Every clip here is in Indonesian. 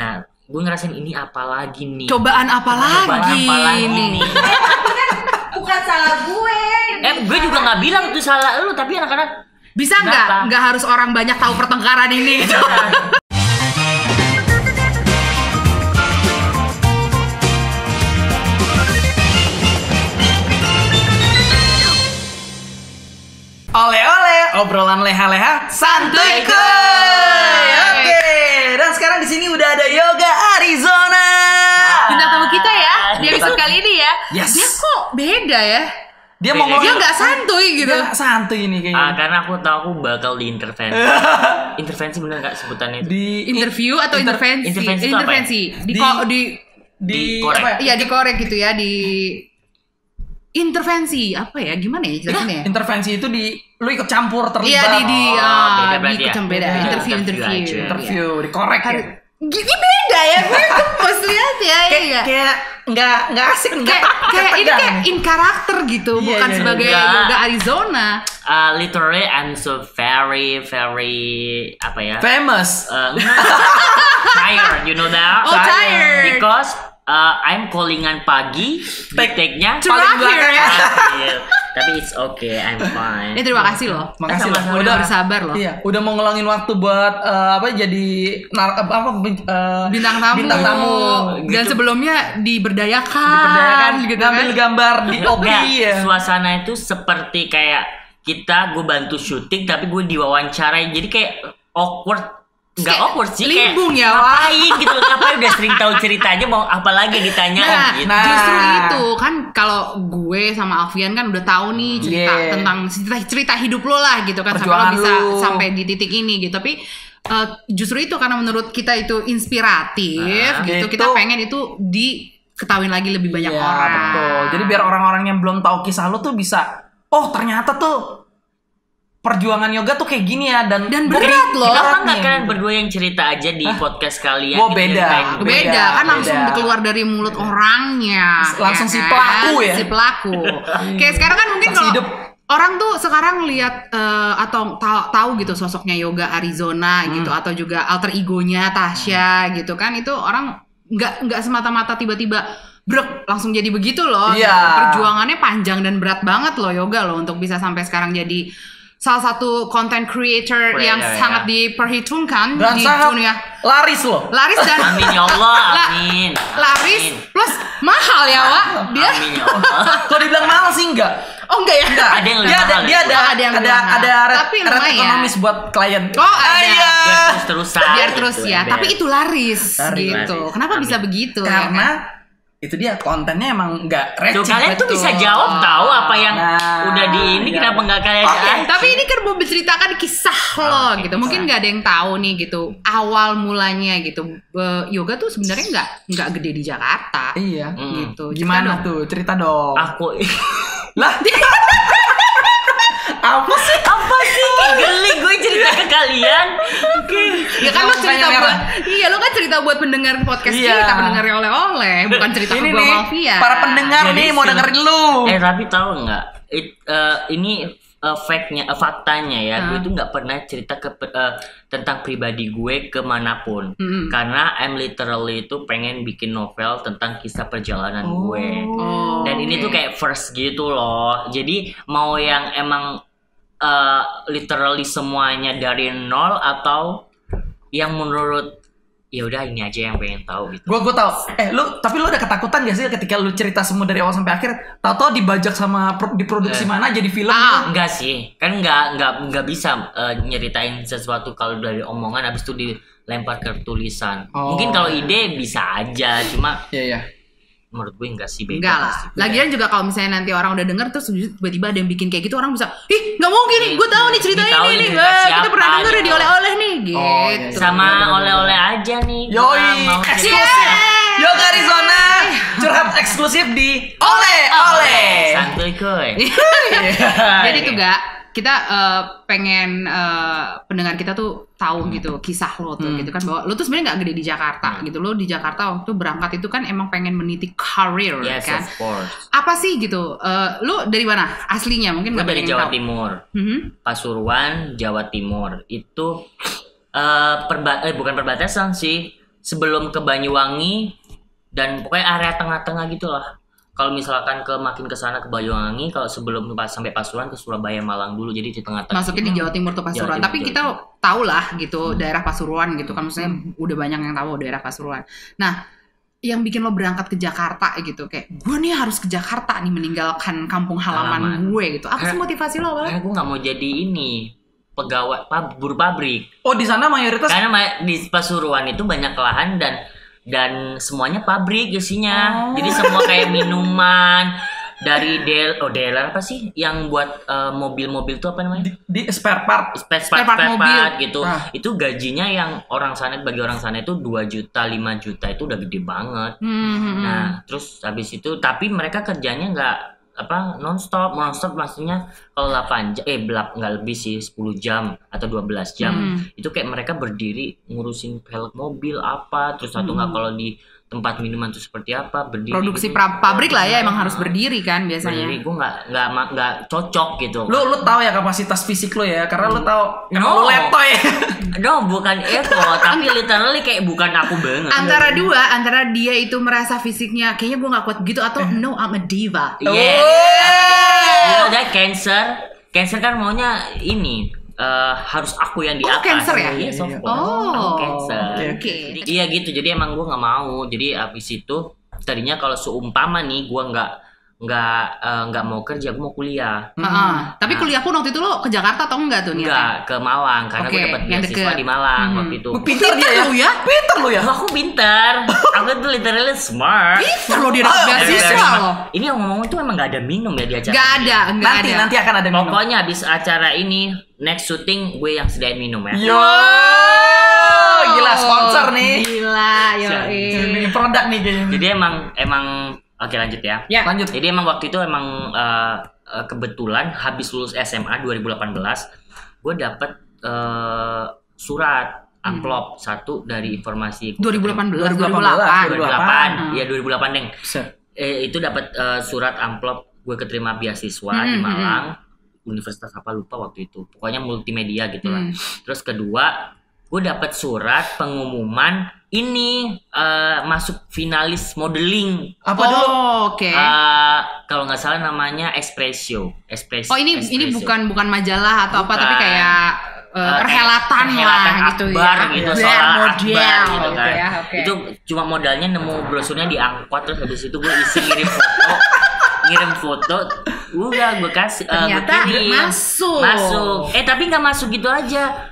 Nah, gue ngerasain ini apa lagi nih? Cobaan apa lagi nih? Bukan salah gue. Gue juga nggak bilang itu salah lu, tapi anak-anak Bisa nggak harus orang banyak tahu pertengkaran ini? Oleh-oleh, obrolan leha-leha santuy kuy. Oke, dan sekarang di sini udah ada Yoga Arizona. Bintang tamu kita ya di episode kali ini ya. Yes. Dia kok beda ya? Dia mau ngomong Dia nggak santuy gitu. Dia santuy ini kayaknya. karena aku tahu aku bakal diintervensi. Intervensi bener nggak sebutannya itu? Di Interview atau intervensi? intervensi itu apa ya? Di korek. apa ya? Iya dikorek gitu ya di intervensi apa ya gimana ya jelasinnya ya? Intervensi itu lu ikut campur terlibat. Iya beda berarti di ya? beda Beda. interview Aja. interview, dikorek ya. Gini beda ya gue pas lihat ya Kayak nggak asik, kayak ini kayak in karakter gitu Iya, bukan iya, sebagai iya. Yoga Arizona. Literally I'm so very apa ya? famous. Tired, you know that? Oh, tired. Because I'm callingan pagi, take-nya Terakhir ya. terakhir. Tapi it's okay, I'm fine. Terima kasih loh. Makasih loh. Sama-sama. Udah bersabar loh. Iya, udah mau ngelangin waktu buat jadi Bintang tamu. Gitu. Dan sebelumnya diberdayakan gitu ngambil kan. gambar di OP Enggak, ya. suasana itu seperti kayak gue bantu syuting tapi gue diwawancarai, jadi kayak awkward. Enggak Kayak awkward sih, limbung kayak ya, Wak. ngapain gitu, ngapain udah sering tahu ceritanya, mau apa lagi ditanya gitu. Justru itu kan kalau gue sama Alfian kan udah tahu nih cerita tentang cerita hidup lo lah gitu kan, sampai lo Perjuangan bisa lo. sampai di titik ini gitu. Tapi justru itu karena menurut kita itu inspiratif gitu. Itu. Kita pengen itu diketahui lagi lebih banyak Iya, orang. betul. Jadi biar orang-orang yang belum tahu kisah lu tuh bisa, oh ternyata tuh perjuangan yoga tuh kayak gini ya, dan berat loh. Kenapa Berat nggak nih. kalian berdua yang cerita aja di podcast kalian? Oh, gitu, beda. ceritain. Beda kan langsung beda. keluar dari mulut orangnya. Langsung ya si kan? pelaku ya? Si pelaku. Kayak sekarang kan mungkin Saksi kalau hidup. orang tuh sekarang lihat atau tahu gitu sosoknya Yoga Arizona gitu, atau juga alter egonya Tasya gitu kan, itu orang nggak semata-mata tiba-tiba brek langsung jadi begitu loh. Iya. Gitu. Perjuangannya panjang dan berat banget loh Yoga loh untuk bisa sampai sekarang jadi salah satu content creator yang ya. sangat diperhitungkan dan di sangat dunia. laris loh. Laris dan Amin ya Allah, amin. laris Amin. plus mahal ya Wak. Dia Amin ya Allah. Kalau dibilang mahal sih enggak. oh enggak ya Ada yang lebih Dia ada mahal dia ya? ada Ada yang lebih mahal. red Tapi lumayan. ekonomis buat klien. Oh, ada. Iya. Biar terus-terusan. biar terus gitu, ya biar- tapi itu laris Laris. gitu. Kenapa Amin. bisa begitu ya Karena kan? itu dia kontennya emang enggak Tuh, receh. kalian tuh betul. bisa jawab tahu apa yang Nah, udah di ini, iya. kenapa nggak kalian Oke. jawab? Tapi ini kan mau menceritakan kisah lo Oke, gitu. Mungkin nggak ada yang tahu nih gitu awal mulanya gitu. Yoga tuh sebenarnya nggak gede di Jakarta. Iya. Gitu. Gimana Cerita dong. tuh? Cerita dong. Aku Lah. Apa sih? apa sih? Kayak geli gue cerita ke kalian. Oke. Ya kan lo cerita Mukanya buat merah. iya lo kan cerita buat pendengar podcast Iya. kita, pendengarnya oleh-oleh, bukan cerita ke Ini gua nih, Alfian. para pendengar Jadi nih mau film- dengerin lu. Tapi tahu nggak? Ini faktanya ya. Gue tuh nggak pernah cerita tentang pribadi gue kemanapun. Karena I'm literally itu pengen bikin novel tentang kisah perjalanan gue. Oh, Dan ini oke. tuh kayak first gitu loh. Jadi mau yang emang literally semuanya dari nol, atau yang menurut ya udah ini aja yang pengen tahu gitu. Gue tau. Tapi lu ada ketakutan gak sih ketika lu cerita semua dari awal sampai akhir? Tahu-tahu dibajak sama diproduksi mana jadi film? Enggak sih, kan nggak bisa nyeritain sesuatu kalau dari omongan habis itu dilempar ke tulisan. Oh. Mungkin kalau ide bisa aja, cuma Iya iya. menurut gue enggak sih, beda Enggak lah. pasti. Lagian juga kalau misalnya nanti orang udah denger terus tiba-tiba ada yang bikin kayak gitu, orang bisa, ih nggak mungkin nih, gue tahu nih cerita Ini tahu ini nih nih, cerita kita siapa pernah denger gitu. di oleh-oleh nih, gitu. Oh, iya. Sama Bener-bener. oleh-oleh aja nih. Yoi, Gua mau eksklusif. Yoga Arizona curhat eksklusif di oleh-oleh. santuy kuy. Jadi tuh gak, kita pengen pendengar kita tuh tahu gitu kisah lo tuh gitu kan, bahwa lo tuh sebenarnya nggak gede di Jakarta gitu. Lo di Jakarta waktu berangkat itu kan emang pengen meniti karir Yes, kan. of course. Apa sih gitu? Lo dari mana aslinya? Mungkin Gue nggak dari banyak yang Jawa tahu. Timur. Mhm. Pasuruan, Jawa Timur. Itu bukan perbatasan sih. sebelum ke Banyuwangi dan pokoknya area tengah-tengah gitulah. Kalau misalkan makin ke sana ke Banyuwangi, kalau sebelum sampai Pasuruan ke Surabaya Malang dulu, jadi di tengah-tengah. Masuknya di Jawa Timur tuh Pasuruan. Tapi kita tahu lah gitu daerah Pasuruan gitu kan, maksudnya udah banyak yang tahu daerah Pasuruan. Nah, yang bikin lo berangkat ke Jakarta gitu, kayak gue nih harus ke Jakarta nih meninggalkan kampung halaman gue gitu. Apa sih motivasi lo? Karena gue nggak mau jadi ini pegawai buruh pabrik. Oh, di sana mayoritas karena di Pasuruan itu banyak lahan dan semuanya pabrik isinya. Jadi semua kayak minuman dari dealer apa sih yang buat mobil-mobil tuh apa namanya? Di spare part mobil gitu. Itu gajinya yang bagi orang sana itu 2 juta, 5 juta itu udah gede banget. Nah, terus habis itu tapi mereka kerjanya nggak nonstop maksudnya kalau 8 jam nggak lebih sih 10 jam atau 12 jam itu kayak mereka berdiri ngurusin velg mobil terus atau nggak kalau di tempat minuman itu seperti apa berdiri produksi pabrik lah ya emang harus berdiri kan biasanya. Berdiri gue nggak cocok gitu. Lu tahu ya kapasitas fisik lo ya karena lu tahu lu letoy. No, bukan ego tapi literally kayak bukan aku banget. Antara dia itu merasa fisiknya kayaknya gue nggak kuat gitu atau no I'm a diva. Ada cancer kan maunya ini harus aku yang di atas. Cancer ya? Yes, of course. Aku cancer. Okay. Jadi, iya gitu. Jadi emang gue nggak mau. Jadi abis itu tadinya kalau seumpama nih gue nggak mau kerja, gue mau kuliah. Tapi kuliah pun waktu itu lo ke Jakarta atau enggak tuh? Enggak, ke Malang karena gue dapat beasiswa di Malang waktu itu. Pintar dia ya? Pintar lo ya? Aku pintar. Aku tuh literally smart. Pintar lo dia dapat beasiswa lo. Ini yang ngomong tuh emang nggak ada minum ya di acara. Nggak ada. Nanti akan ada minum. Pokoknya habis acara ini next syuting gue yang sediain minum ya. Yo, gila sponsor nih. Gila, Ini produk nih kayaknya. Jadi emang oke lanjut ya. Lanjut. Jadi emang waktu itu emang kebetulan habis lulus SMA 2018, gue dapet surat amplop satu dari informasi 2008. Ya 2008 deng. Itu dapat surat amplop gue keterima beasiswa di Malang. Universitas apa lupa waktu itu, pokoknya multimedia gitu lah. Terus kedua, gue dapat surat pengumuman ini masuk finalis modeling. Apa dulu? Oke. Kalau nggak salah namanya Espresso. Oh ini bukan majalah atau apa tapi kayak perhelatan lah gitu ya. Gitu, soal model gitu kan. Okay. Itu cuma modalnya nemu brosurnya di angkot terus habis itu gue isi ngirim foto udah gue kasih ternyata masuk tapi nggak masuk gitu aja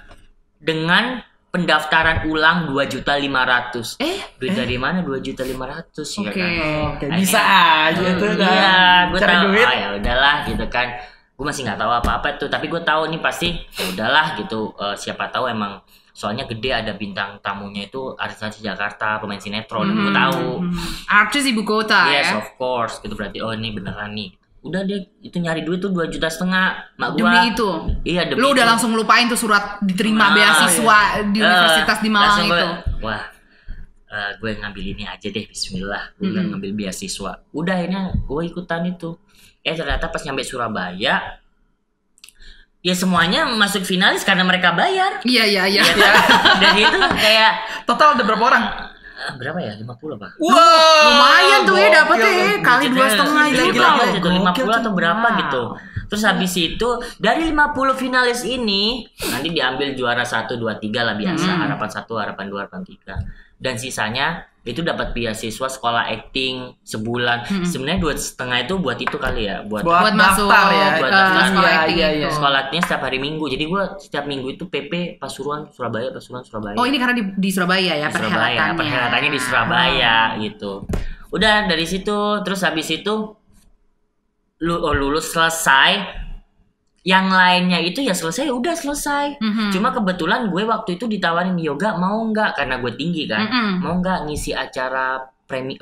dengan pendaftaran ulang 2.500.000 duit dari mana 2.500.000 ya kan. Oke, bisa aja tuh kan. Iya, gue tahu duit. ya udahlah gitu kan. Gue masih nggak tahu apa-apa tuh, tapi gue tahu nih pasti ya udahlah gitu. Siapa tahu emang soalnya gede ada bintang tamunya itu artis Jakarta, pemain sinetron, gue tahu. Artis ibu kota yes, ya. of course, gitu berarti ini beneran nih. Udah dia itu nyari duit tuh 2,5 juta mak gua. Demi itu. Iya, demi. Lu udah langsung lupain tuh surat diterima beasiswa di Universitas di Malang itu. Gue ngambil ini aja deh, bismillah. Gue ngambil beasiswa. Udah akhirnya gue ikutan itu. Ternyata pas nyampe Surabaya ya semuanya masuk finalis karena mereka bayar. Iya. Dan itu kayak total ada berapa orang? Berapa ya? 50 apa? Wow, lumayan tuh ya dapetnya kali 2,5 juta. Itu 50 atau berapa gitu. Terus habis itu dari 50 finalis ini nanti diambil juara 1, 2, 3 lah biasa. Harapan 1, harapan 2, harapan 3. Dan sisanya itu dapat beasiswa sekolah acting sebulan. Sebenarnya 2,5 itu buat itu kali ya, buat masuk ya, buat sekolah acting itu. Sekolah actingnya setiap hari Minggu. Jadi gue setiap minggu itu PP Pasuruan Surabaya. Oh ini karena di Surabaya ya, perhelatannya di Surabaya gitu. Udah dari situ terus habis itu lulus selesai. Yang lainnya itu ya selesai, udah selesai. Cuma kebetulan gue waktu itu ditawarin yoga mau nggak karena gue tinggi kan, mau nggak ngisi acara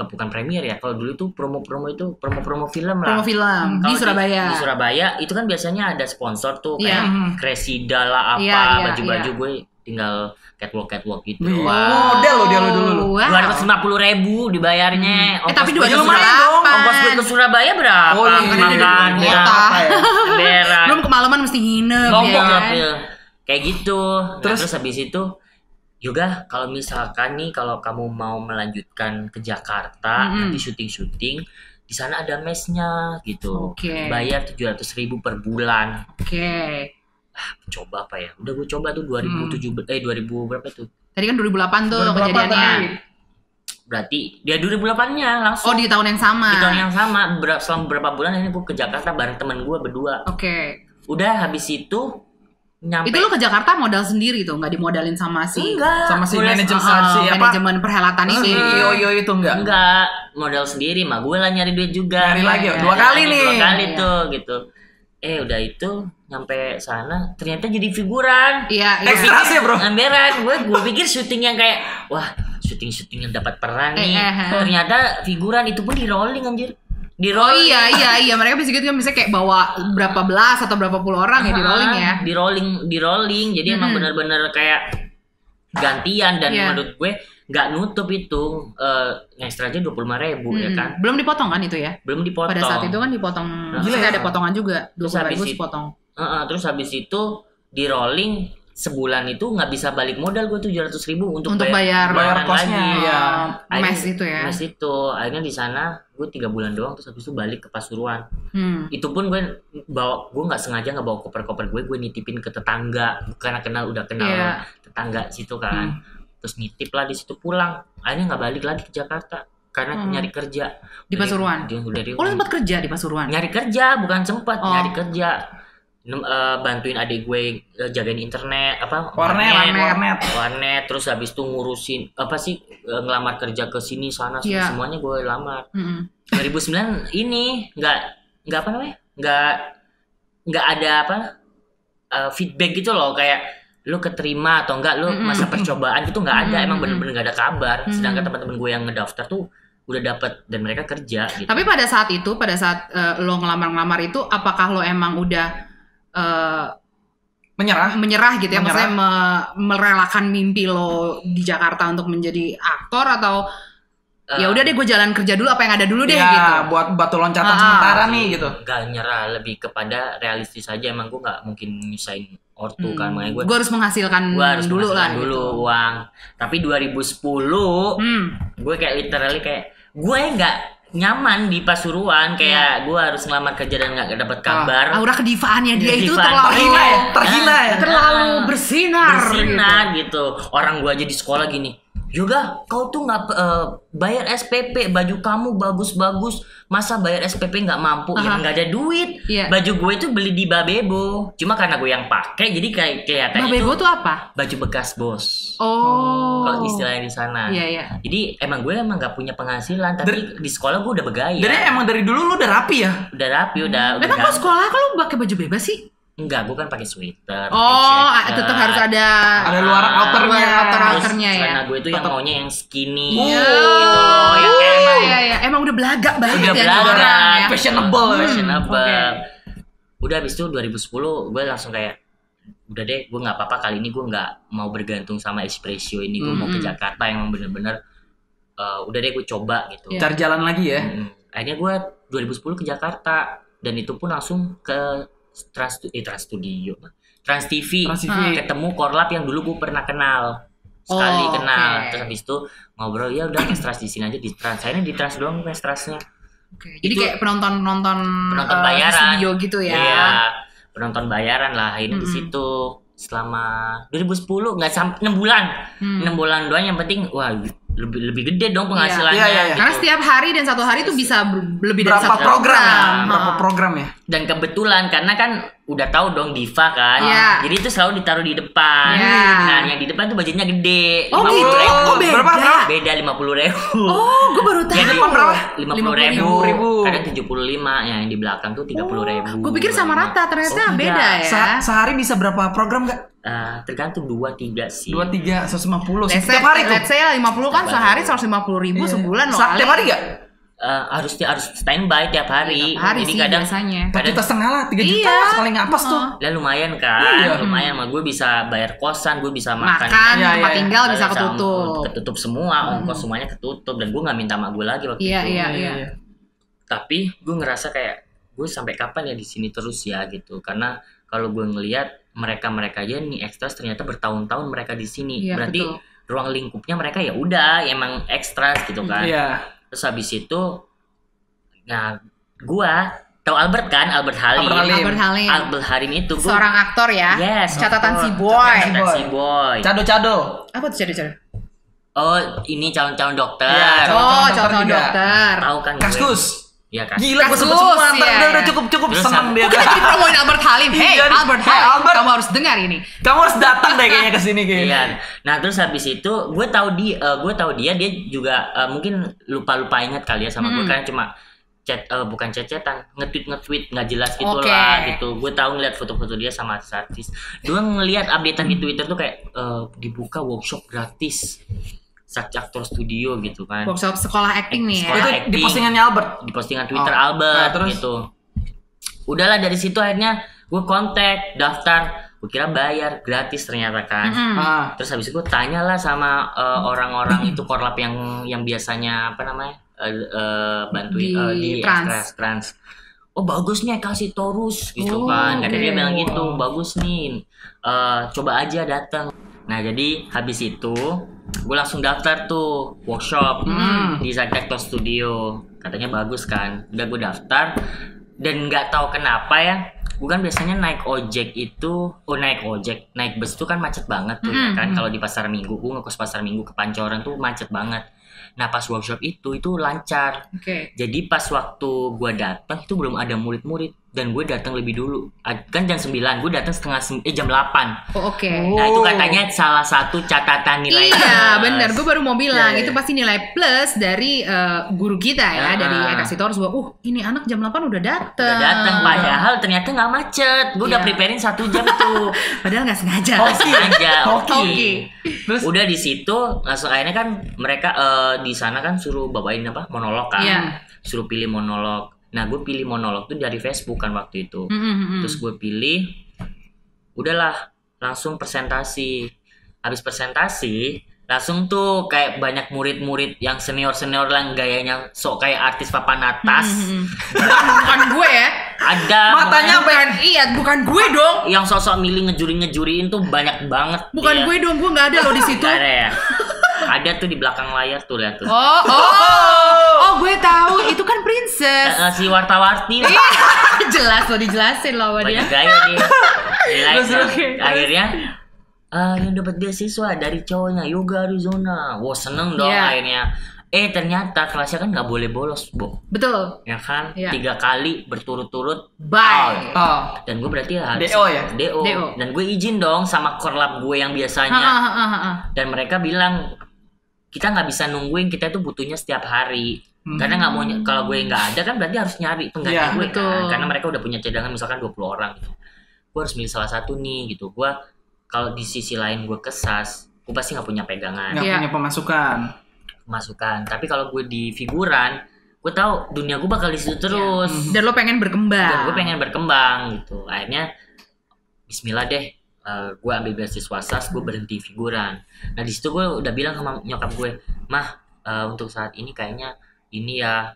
bukan premier ya, kalau dulu tuh promo film lah. Promo film di Surabaya. Di Surabaya itu kan biasanya ada sponsor tuh kayak Cresida lah apa baju-baju gue tinggal catwalk gitu. Model lo dulu. 250.000 dibayarnya. Tapi 2 lumayan dong. Ongkos gue ke Surabaya berapa? Makannya belum kemalaman mesti nginep ya. Kayak gitu. Terus habis itu Yoga, kalau misalkan nih kalau kamu mau melanjutkan ke Jakarta, nanti syuting di sana ada mesnya gitu. Bayar 700.000 per bulan. Coba apa ya? Udah gue coba tuh 2007 2000 berapa tuh? Tadi kan 2008 tuh kejadiannya. Berarti dia 2008-nya langsung. Oh, di tahun yang sama. Di tahun yang sama. Selama beberapa bulan ini gue ke Jakarta bareng teman gue berdua. Udah habis itu nyampe. Itu lu ke Jakarta modal sendiri tuh, nggak dimodalin sama si manajemen perhelatan ini. Yo itu enggak modal sendiri mah, gue lah nyari duit juga. Nyari lagi, 2 kali nih. 2 kali tuh gitu. Udah itu nyampe sana ternyata jadi figuran. Ekstra sih bro. Amberan, gue pikir syuting yang kayak wah syuting yang dapat peran nih. Ternyata figuran itu pun di rolling anjir. Di rolling. Iya, mereka bisa gitu kan, bisa kayak bawa berapa belas atau berapa puluh orang ya di rolling ya. Di rolling. Jadi emang benar-benar kayak gantian dan menurut gue nggak nutup itu ekstra aja 25.000 ya kan. Belum dipotong kan itu ya? Belum dipotong. Pada saat itu kan dipotong. Gila, ada potongan juga 25.000 sepotong. Terus habis itu di rolling sebulan itu nggak bisa balik modal gue 700.000 untuk bayar kosnya lagi. Mes itu ya. Mes itu akhirnya di sana gue 3 bulan doang, terus habis itu balik ke Pasuruan. Itu pun gue nggak sengaja nggak bawa koper gue nitipin ke tetangga karena udah kenal tetangga situ kan. Terus nitip lah di situ, pulang akhirnya nggak balik lagi ke Jakarta karena nyari kerja di Pasuruan. Lu sempat kerja di Pasuruan? Nyari kerja, bukan sempat nyari kerja. Bantuin adik gue jagain internet warnet, terus habis itu ngurusin ngelamar kerja ke sini sana semuanya gue lamar. 2009 ini nggak apa namanya nggak ada feedback gitu loh, kayak lu keterima atau enggak, lu masa percobaan gitu nggak ada. Emang bener-bener nggak ada kabar. Sedangkan teman-teman gue yang ngedaftar tuh udah dapet dan mereka kerja gitu. Tapi pada saat lo ngelamar itu, apakah lo emang udah menyerah gitu ya, maksudnya merelakan mimpi lo di Jakarta untuk menjadi aktor, atau ya udah deh gue jalan kerja dulu apa yang ada dulu deh gitu, buat batu loncatan sementara nih gitu. Gak nyerah, lebih kepada realistis aja. Emang gue gak mungkin nyusahin ortu kan, makanya gue harus menghasilkan dulu uang. Tapi 2010 gue kayak literally kayak gue nggak nyaman di Pasuruan, kayak gue harus ngelamar kerja dan nggak dapat kabar. Aura kedivaannya dia itu terhina ya, terlalu bersinar gitu. Orang gue aja di sekolah gini, Yoga, kau tuh nggak bayar SPP, baju kamu bagus-bagus, masa bayar SPP nggak mampu? Ya nggak ada duit. Baju gue itu beli di Babebo, cuma karena gue yang pakai jadi kayak kelihatan. Babebo tuh apa? Baju bekas bos. Kalau istilahnya di sana. Jadi emang gue nggak punya penghasilan, tapi di sekolah gue udah bergaya. Jadi emang dari dulu lu udah rapi ya? Udah rapi, udah. Tapi kalau sekolah kalau pakai baju bebas sih? Enggak, gue kan pakai sweater. Tetap harus ada luar outernya ya. Karena gue itu yang maunya yang skinny gitu loh, yang emang udah belagak banget udah ya orang ya. Fashionable. Udah habis itu 2010 gue langsung kayak udah deh, gue nggak apa-apa kali ini gue nggak mau bergantung sama Espresso ini. Gue mau ke Jakarta yang bener-bener udah deh gue coba gitu. Cari jalan lagi ya. Akhirnya gue 2010 ke Jakarta dan itu pun langsung ke Trans TV. Ketemu korlap yang dulu gue pernah kenal sekali. Terus habis itu ngobrol, ya udah Trans di sini aja, di Trans. Saya ini di Trans doang Transnya. Jadi kayak penonton bayaran studio gitu ya. Iya, penonton bayaran lah. Akhirnya di situ selama 2010 nggak sampai 6 bulan. 6 bulan doang, yang penting wah lebih gede dong penghasilannya. Gitu. Karena setiap hari dan satu hari tuh bisa lebih dari satu berapa program ya. Dan kebetulan karena kan udah tahu dong Diva kan, jadi itu selalu ditaruh di depan. Nah yang di depan tuh bajunya gede. Oh gitu. Beda 50.000. Gue baru tahu. Yang di depan berapa? 50.000. Kadang 75, yang di belakang tuh 30.000. Gue pikir sama rata, ternyata beda ya. Sehari bisa berapa program nggak? Tergantung 2-3 sih. 2-3 150 setiap hari tuh. Let's say 50 kan sehari 150.000 sebulan loh. Tiap hari nggak? Harus standby tiap hari. Jadi sih, kadang biasanya 4 juta setengah lah, 3 juta sekali ngapas tuh. Ya lumayan kan, lumayan mah. Gue bisa bayar kosan, gue bisa makan tempat tinggal bisa ketutup semua, ongkos semuanya ketutup, dan gue nggak minta sama gue lagi waktu itu. Iya. Tapi gue ngerasa kayak gue sampai kapan ya di sini terus ya gitu, karena kalau gue ngelihat mereka aja nih ekstras ternyata bertahun-tahun mereka di sini. Iya, Berarti betul. ruang lingkupnya mereka ya udah emang ekstras gitu kan. Iya. Terus habis itu, nah gua tahu Albert kan, Albert Halim. Albert Halim. Albert Halim itu gua, Seorang aktor ya. yes, Catatan aktor. si boy. Catatan si boy. Cado-cado. Apa tuh cari-cari? Oh, ini calon-calon dokter. Iya, Oh, dokter calon juga. dokter. Tahu kan gue? Kaskus. Iya, Kaskus. Gila, gue sebut Kaskus, semua. Ntar iya, udah iya. cukup Terus seneng dia. Kita lagi promoin Albert Halim. Hey, Iya, Albert hey, Halim. Albert. Kamu harus dengar ini. Kamu harus datang deh kayaknya ke sini kayaknya. Iya. Nah, terus habis itu gue tahu dia juga mungkin lupa ingat kali ya sama gue karena cuma bukan cecetan, nge-tweet nggak jelas gitu Oke. lah gitu. Gue tahu ngeliat foto-foto dia sama artis. Gue ngeliat updatean di Twitter tuh kayak dibuka workshop gratis Sakti Aktor Studio gitu kan. Workshop sekolah acting nih ya. Sekolah Itu acting. di postingannya Albert. Di postingan Twitter Oh. Albert Nah, terus? gitu. Udahlah dari situ akhirnya gue kontak, daftar. Gue kira bayar gratis ternyata kan. Ah. Terus habis itu gue tanyalah sama orang-orang itu korlap yang biasanya apa namanya bantuin Di di trans. trans. Oh bagus nih kasih Torus gitu Oh, kan. Katanya dia oke. bilang gitu, bagus nih. Coba aja datang. Nah jadi habis itu gue langsung daftar tuh workshop di Sakti Aktor Studio. Katanya bagus kan. Udah gue daftar dan nggak tahu kenapa ya. Gue kan biasanya naik bus tuh kan macet banget tuh ya kan. Kalau di pasar Minggu, gue ngekos pasar Minggu ke Pancoran tuh macet banget. Nah pas workshop itu lancar. Oke. Jadi pas waktu gue datang itu belum ada murid-murid dan gue datang lebih dulu. Kan jam 9, gue datang jam 8. Oh, oke. Nah itu katanya salah satu catatan nilai. Iya, benar. Gue baru mau bilang Iya, iya. itu pasti nilai plus dari guru kita ya, dari Eka Sitorus. Ini anak jam 8 udah dateng. Udah datang padahal ternyata nggak macet. Gue udah Iya. preparein 1 jam tuh. Padahal nggak sengaja. Sengaja. Oke. Terus Udah di situ langsung akhirnya kan mereka di sana kan suruh bawain monolog kan. Iya. Suruh pilih monolog. Nah, gue pilih monolog tuh dari Facebook kan waktu itu. Terus gue pilih, udahlah langsung presentasi. Habis presentasi, langsung tuh kayak banyak murid-murid yang senior-senior lah gayanya sok kayak artis papan atas. Bukan gue ya. Ada matanya apa ya? Iya, bukan gue dong. yang sosok milih ngejuriin tuh banyak banget. Bukan Iya. gue dong, gue nggak ada loh di situ. Nggak ada ya. Ada tuh di belakang layar tuh lihat tuh. Oh, gue tahu itu kan princess. Si warta-warti lah. Jelas lo dijelasin loh sama dia. Banyak gaya dia. Terus, oke. Akhirnya yang dapat beasiswa dari cowoknya Yoga Arizona. Wow seneng dong Iya. akhirnya. Ternyata kelasnya kan nggak boleh bolos, Bo. Betul. Ya kan? Iya. 3 kali berturut-turut. Bye. Oh. Dan gue berarti harus DO ya? DO. DO. Dan gue izin dong sama korlap gue yang biasanya. Dan mereka bilang kita nggak bisa nungguin, kita itu butuhnya setiap hari. Karena nggak mau kalau gue nggak ada kan berarti harus nyari pengganti Iya, gue betul. kan. Karena mereka udah punya cadangan misalkan 20 orang gitu. Gue harus milih salah satu nih gitu. Gue kalau di sisi lain gue kesas, gue pasti nggak punya pegangan, Nggak Iya. punya pemasukan. masukan. Tapi kalau gue di figuran, gue tahu dunia gue bakal di situ terus. Dan lo pengen Dan berkembang. gue pengen berkembang gitu. Akhirnya Bismillah deh. Gue ambil beasiswa SAS, gue berhenti figuran. Nah di situ gue udah bilang sama nyokap gue, mah untuk saat ini kayaknya ini ya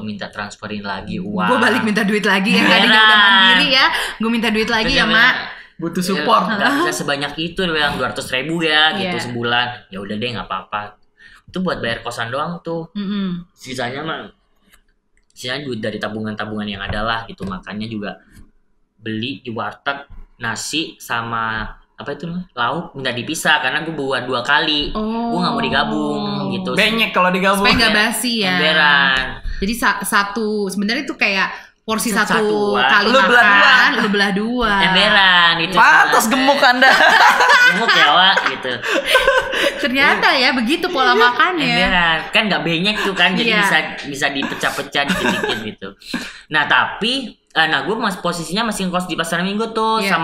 minta transferin lagi uang. Gue balik minta duit lagi ya. Tadinya Beneran. udah mandiri ya. Gue minta duit lagi ya, Mak. Butuh support. Gak bisa sebanyak itu, dia bilang 200.000 ya gitu Iya. sebulan. Ya udah deh nggak apa-apa. Itu buat bayar kosan doang tuh. Sisanya duit dari tabungan-tabungan yang ada lah gitu. Makanya juga beli di warteg nasi sama apa itu lauk minta dipisah karena gue buat 2 kali. Gue nggak mau digabung gitu. Benyek kalau digabung. Supaya nggak basi ya. Emberan. Jadi satu sebenarnya itu kayak porsi satu Satuan. kali Lu belah makan, lu belah 2. Emberan itu. Pantas gemuk Anda. Gemuk ya Wak gitu. Ternyata ya begitu pola makannya. Emberan kan nggak banyak tuh kan jadi Iya. bisa dipecah-pecah dikit-dikit gitu. Nah tapi gue posisinya masih ngkos di pasar Minggu tuh Iya.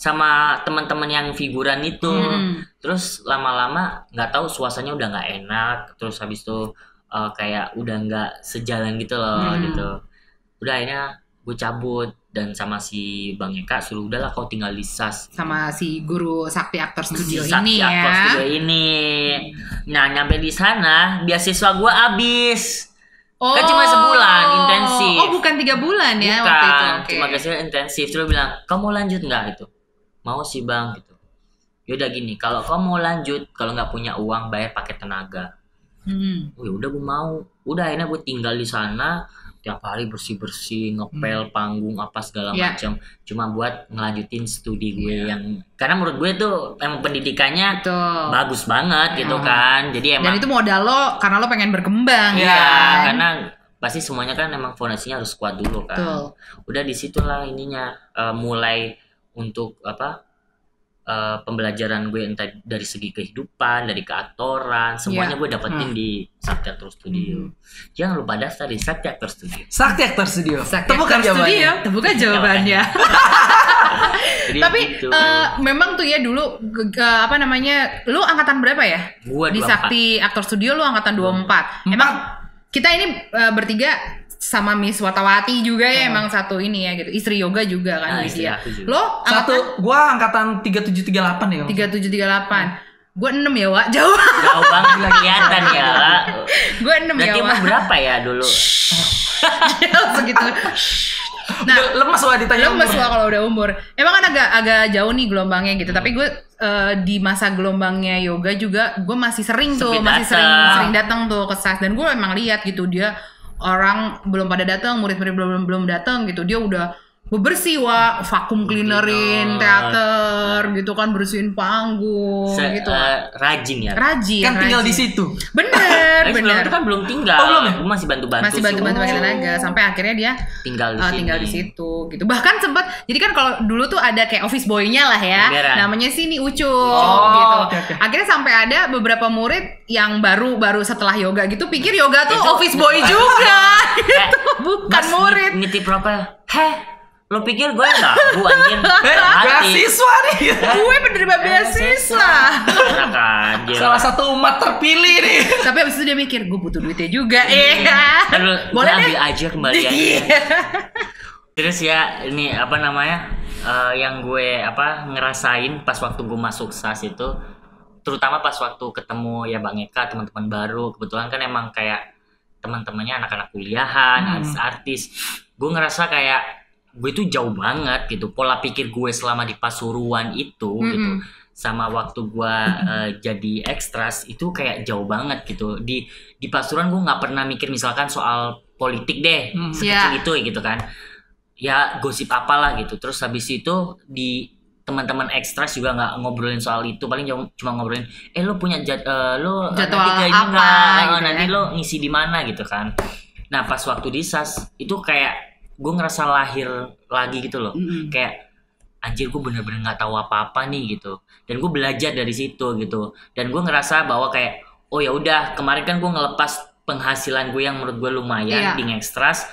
sama teman-teman yang figuran itu. Terus lama-lama nggak tahu suasananya udah nggak enak. Terus habis itu kayak udah nggak sejalan gitu loh gitu. Udah akhirnya gue cabut dan sama si Bang Eka suruh udahlah kau tinggal di SAS. Sama si guru Sakti Aktor Studio Sakti ini Aktor ya. Studio ini. Nah nyampe di sana beasiswa gue habis. Kan cuma sebulan intensif. Oh bukan 3 bulan ya Bukan, waktu itu. Oke. cuma beasiswa intensif. Terus bilang kamu mau lanjut nggak itu? mau sih bang gitu. Yaudah gini, kalau kau mau lanjut, kalau nggak punya uang bayar pakai tenaga. Oh ya udah gue mau. Udah akhirnya gue tinggal di sana tiap hari bersih ngepel panggung apa segala macam, cuma buat ngelanjutin studi gue yang karena menurut gue tuh emang pendidikannya bagus banget gitu kan. Jadi emang dan itu modal lo karena lo pengen berkembang karena pasti semuanya kan emang fondasinya harus kuat dulu kan. Udah disitulah ininya mulai untuk pembelajaran gue entah dari segi kehidupan, dari keaktoran, semuanya gue dapetin di Sakti Aktor Studio. Jangan lupa daftar di Sakti Aktor Studio. Sakti Aktor Studio. Temukan jawabannya. Temukan jawabannya. Tapi gitu. Memang tuh ya dulu lu angkatan berapa ya? Gua di 24. Sakti Aktor Studio lu angkatan 24. Emang kita ini bertiga sama Miss Watawati juga ya emang satu ini ya gitu. Istri yoga juga kan Lydia. Lo gua angkatan 3738 ya. 3738. Gue 6 ya, Wak. Jauh banget kelihatan ya. Gue 6 ya, Wak. Berarti umur berapa ya dulu? Segitu. Nah, lemas Wak ditanya. Lemas Wak kalau udah umur. Emang kan agak jauh nih gelombangnya gitu. Tapi gue di masa gelombangnya yoga juga gue masih sering sering datang tuh ke SAS, dan gue emang lihat gitu dia orang belum pada datang, murid-murid belum datang gitu, dia udah bebersih vakum cleanerin teater gitu kan, bersihin panggung gitu. Rajin ya. Rajin. Tinggal di situ. Bener. Itu kan belum tinggal. Belum ya? Gue masih bantu-bantu. Masih bantu-bantu pakai tenaga sampai akhirnya dia tinggal di situ gitu. Bahkan sempat jadi kan kalau dulu tuh ada kayak office boy-nya lah ya. Namanya sih nih Ucup gitu. Okay. Akhirnya sampai ada beberapa murid yang baru setelah yoga gitu pikir yoga tuh office boy juga gitu. Bukan murid. Nitip profil. Lo pikir gue bu anjir beasiswa nih. Gue penerima beasiswa. Salah satu umat terpilih nih. Tapi abis itu dia mikir gue butuh duitnya juga. Boleh ambil aja kembaliannya. Terus ya ini yang gue ngerasain pas waktu gue masuk SAS itu, terutama pas waktu ketemu ya Bang Eka, teman-teman baru, kebetulan kan emang kayak teman-temannya anak-anak kuliahan, artis-artis. Gue ngerasa kayak gue itu jauh banget gitu, pola pikir gue selama di Pasuruan itu gitu sama waktu gue jadi ekstras itu kayak jauh banget gitu. Di Pasuruan gue nggak pernah mikir misalkan soal politik deh sekecil itu gitu kan, ya gosip apalah gitu. Terus habis itu di teman-teman ekstras juga nggak ngobrolin soal itu, paling cuma ngobrolin lo punya lo jadwal nanti kayak apa gitu, nanti lo ngisi di mana gitu kan. Nah pas waktu di SAS itu kayak gue ngerasa lahir lagi gitu loh. Kayak anjir gue bener-bener gak tahu apa-apa nih gitu. Dan gue belajar dari situ gitu. Dan gue ngerasa bahwa kayak oh ya udah, kemarin kan gue ngelepas penghasilan gue yang menurut gue lumayan di ekstras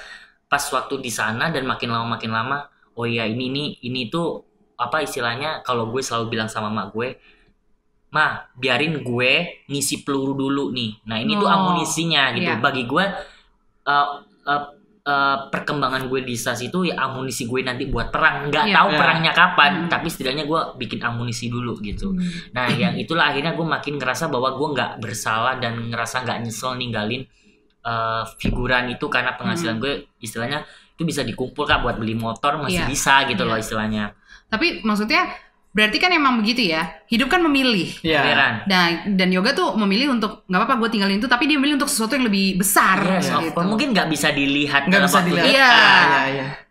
pas waktu di sana, dan makin lama oh ya ini tuh apa istilahnya, kalau gue selalu bilang sama mak gue, "Ma, biarin gue ngisi peluru dulu nih. Nah, ini tuh amunisinya gitu." Bagi gue perkembangan gue di SAS itu ya amunisi gue nanti buat perang. Nggak tahu perangnya kapan, tapi setidaknya gue bikin amunisi dulu gitu. Nah yang itulah akhirnya gue makin ngerasa bahwa gue nggak bersalah dan ngerasa nggak nyesel ninggalin figuran itu, karena penghasilan gue istilahnya itu bisa dikumpul buat beli motor masih bisa gitu loh istilahnya. Tapi maksudnya berarti kan emang begitu ya, hidup kan memilih. Dan yoga tuh memilih untuk nggak apa-apa gue tinggalin itu, tapi dia memilih untuk sesuatu yang lebih besar. Gitu. Mungkin nggak bisa dilihat dalam waktu dekat.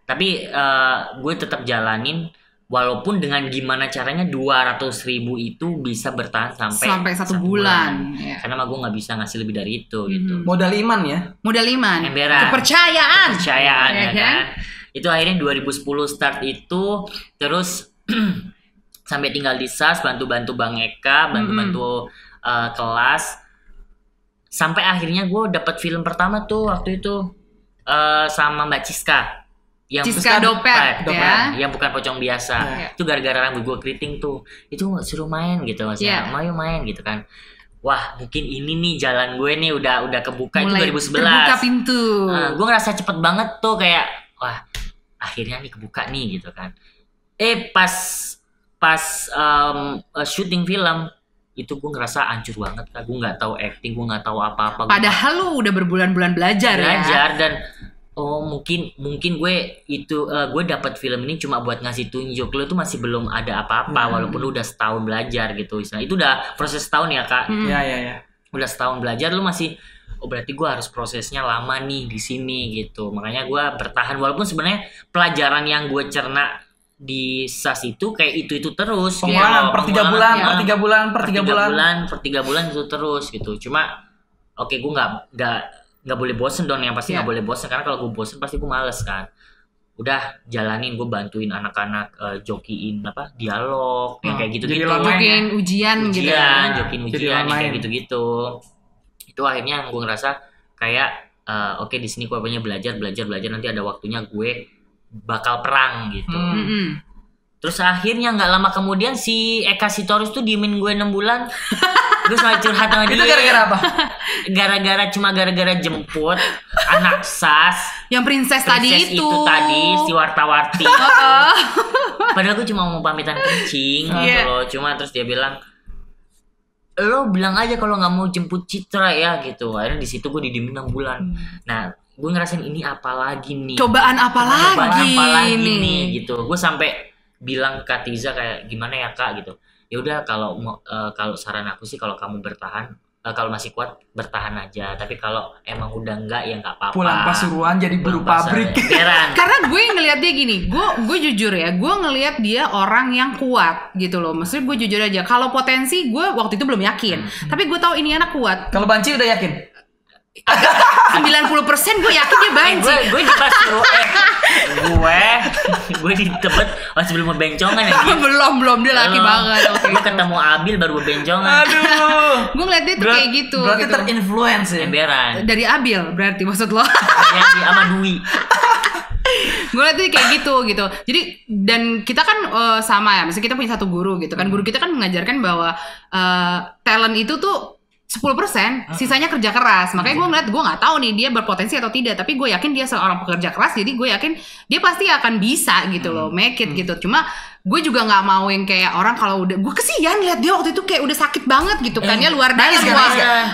Tapi gue tetap jalanin, walaupun dengan gimana caranya 200.000 itu bisa bertahan sampai 1 bulan. Karena gue nggak bisa ngasih lebih dari itu gitu. Modal iman ya. Emberan. Kepercayaan ya kan. Itu akhirnya 2010 start itu, terus sampai tinggal di SAS, bantu-bantu Bang Eka, bantu-bantu kelas, sampai akhirnya gue dapat film pertama tuh waktu itu sama Mbak Ciska, yang Ciska Dopet ya, yang bukan pocong biasa. Itu gara-gara rambut gue keriting tuh, itu suruh main gitu maksudnya, mau main gitu kan. Wah mungkin ini nih jalan gue nih udah kebuka. Mulai itu 2011 terbuka pintu. Gue ngerasa cepet banget tuh, kayak wah akhirnya nih kebuka nih gitu kan. Pas syuting film itu gue ngerasa hancur banget. Gue nggak tahu acting, gue nggak tahu apa-apa. Padahal lu udah berbulan-bulan belajar ya. Dan Oh mungkin gue itu gue dapat film ini cuma buat ngasih tunjuk lo tuh masih belum ada apa-apa walaupun lu udah setahun belajar gitu istilah. Itu udah proses setahun ya kak. Iya. Udah setahun belajar lu masih berarti gue harus prosesnya lama nih di sini gitu. Makanya gue bertahan walaupun sebenarnya pelajaran yang gue cerna di SAS itu kayak itu terus pengulangan per 3 bulan, per 3 bulan itu terus gitu. Cuma oke gue nggak boleh bosen dong, yang pasti nggak boleh bosen karena kalau gue bosen pasti gue males kan. Udah jalanin, gue bantuin anak-anak jokiin dialog yang kayak gitu-gitu, jokiin ujian gitu, jokiin ujian kayak gitu-gitu. Itu akhirnya gue ngerasa kayak oke, di sini gue punya belajar nanti ada waktunya gue bakal perang gitu. Terus akhirnya nggak lama kemudian si Eka Sitorus tuh diemin gue 6 bulan. Gue selalu curhat sama dia. Itu gara-gara apa? Gara-gara jemput anak SAS yang princess tadi itu tadi si warta-warti. Padahal gue cuma mau pamitan kencing gitu loh. Cuma terus dia bilang, lo bilang aja kalau nggak mau jemput Citra ya gitu. Akhirnya di situ gue didiemin 6 bulan. Nah gue ngerasain ini apa lagi nih? Cobaan apa lagi nih gitu. Gue sampai bilang ke Tiza kayak gimana ya kak gitu. Ya udah kalau saran aku sih kalau kamu bertahan, kalau masih kuat bertahan aja. Tapi kalau emang udah enggak ya nggak apa-apa. Pulang Pasuruan jadi buruh pabrik. Karena gue ngelihat dia gini, gue jujur ya, gue ngelihat dia orang yang kuat gitu loh. Maksudnya gue jujur aja. Kalau potensi gue waktu itu belum yakin, tapi gue tahu ini anak kuat. Kalau Banci udah yakin? 90% gue yakin dia banci. Gue pas suruh gue di Tebet masih belum berbencongan ya. belum dia laki banget. Gue ketemu Abil baru berbencongan. Aduh. Gue ngeliat dia tuh kayak gitu. Berarti gitu. terinfluence ya. Emberan. Dari Abil berarti maksud lo? Ya si sama Dwi. Gue liat dia kayak gitu. Jadi dan kita kan sama ya. Misalnya kita punya satu guru gitu kan. Guru kita kan mengajarkan bahwa talent itu tuh 10%, sisanya kerja keras. Makanya gue ngeliat, gue nggak tahu nih dia berpotensi atau tidak, tapi gue yakin dia seorang pekerja keras. Jadi gue yakin dia pasti akan bisa gitu loh, make it gitu. Cuma gue juga nggak mau yang kayak orang kalau udah, gue kesian lihat dia waktu itu kayak udah sakit banget gitu kan ya, luar dalam.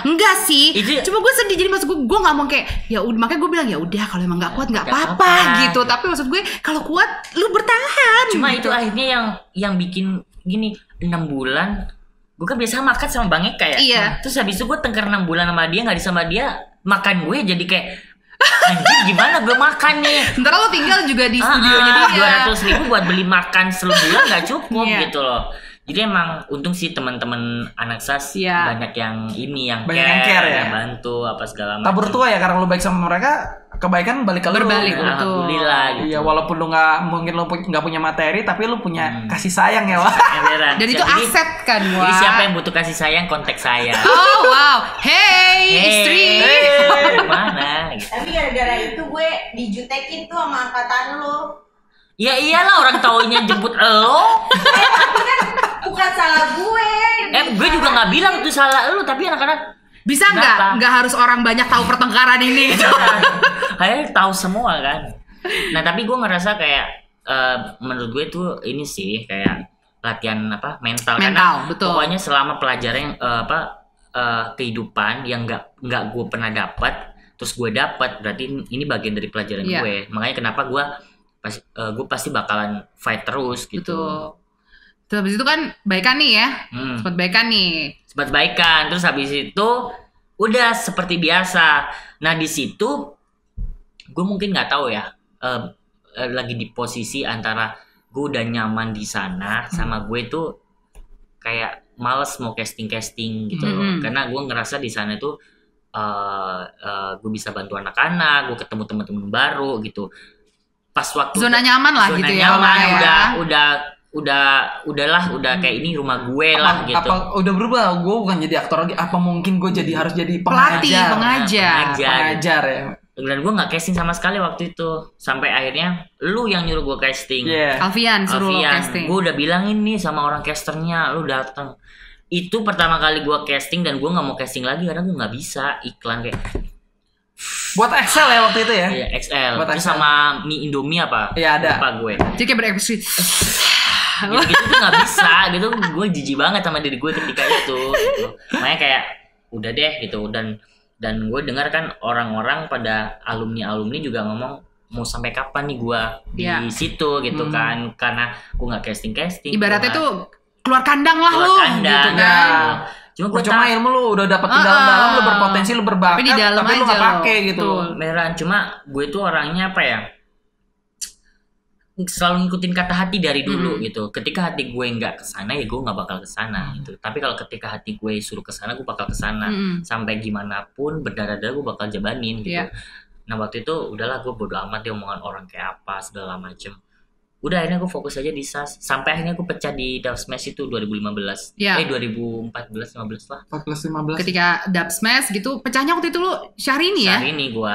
Enggak sih, cuma gue sedih. Jadi maksud gue nggak mau kayak ya udah, makanya gue bilang ya udah kalau emang nggak kuat nggak apa-apa gitu. Tapi maksud gue kalau kuat lu bertahan. Cuma gitu. Itu akhirnya yang bikin gini 6 bulan. Gue kan biasa makan sama Bang Eka ya. Iya. Terus habis itu gue tengker 6 bulan sama dia, nggak sama dia, makan gue jadi kayak anjir gimana gue makan nih. Ntar lo tinggal juga di studionya dia. 200.000 buat beli makan sebulan nggak cukup gitu loh. Jadi emang untung sih teman-teman anak SAS banyak yang ini yang care ya, bantu apa segala macam. Tabur tua ya, karena lu baik sama mereka, kebaikan balik ke lu. Berbalik, gitu. Alhamdulillah gitu. Iya, walaupun lu nggak punya materi, tapi lu punya kasih sayang ya, Wah. Dan itu aset kan, Wah. Jadi siapa yang butuh kasih sayang, kontak saya. Oh wow, hey istri. Mana? Gitu. Tapi gara-gara itu gue dijutekin tuh sama angkatan lo. Ya iyalah, orang taunya jemput lo. Tapi kan bukan salah gue. Gue juga nggak bilang itu salah lo, tapi anak-anak bisa nggak harus orang banyak tahu pertengkaran ini. Kayaknya tahu semua kan. Nah tapi gue ngerasa kayak menurut gue tuh ini sih kayak latihan mental karena betul. Pokoknya selama pelajaran kehidupan yang nggak gue pernah dapat, terus gue dapat, berarti ini bagian dari pelajaran gue. Makanya kenapa gue pasti bakalan fight terus gitu. Betul. Terus habis itu kan baikan nih ya, sempat baikan. Terus habis itu udah seperti biasa. Nah di situ gue mungkin nggak tahu ya, lagi di posisi antara gue udah nyaman di sana sama gue tuh kayak males mau casting gitu loh. Karena gue ngerasa di sana tuh gue bisa bantu anak-anak, gue ketemu teman-teman baru gitu. Pas waktu zona nyaman lah gitu ya. Udahlah kayak ini rumah gue lah gitu. Apa udah berubah? Gue bukan jadi aktor lagi. Apa mungkin gue harus jadi pengajar ya? Dan gue nggak casting sama sekali waktu itu. Sampai akhirnya lu yang nyuruh gue casting. Alfian suruh lo casting. Gue udah bilangin nih sama orang casternya, lu datang. Itu pertama kali gue casting dan gue nggak mau casting lagi karena gue nggak bisa iklan kayak. Buat Excel ya waktu itu ya? Iya, Excel. Buat Terus Excel. sama mie Indomie apa? Iya, ada. Lupa gue. Jadi kayak berekspresi. Gitu tuh nggak bisa gitu. Gue jijik banget sama diri gue ketika itu gitu. Makanya kayak udah deh gitu. Dan Dan gue dengar kan orang-orang pada alumni juga ngomong mau sampai kapan nih gue di situ gitu kan, karena gue nggak casting. Ibaratnya tuh keluar kandang lah lu gitu kan. Cuma gue ilmu lu udah dapet di dalam-dalam, lu berpotensi, lu berbakat, tapi lu nggak pakai gitu. Beneran, cuma gue tuh orangnya apa ya, selalu ngikutin kata hati dari dulu gitu. Ketika hati gue nggak kesana ya gue nggak bakal kesana gitu. Tapi kalau ketika hati gue suruh kesana, gue bakal kesana. Sampai gimana pun berdarah-darah gue bakal jabanin gitu. Nah waktu itu udahlah, gue bodo amat dia omongan orang kayak apa segala macem. Udah akhirnya gue fokus aja di SAS. Sampai akhirnya gue pecah di Dub Smash itu 2015. 2014-15 lah. 14-15. Ketika Dub Smash gitu, pecahnya waktu itu lu Syahrini ya? Syahrini gue.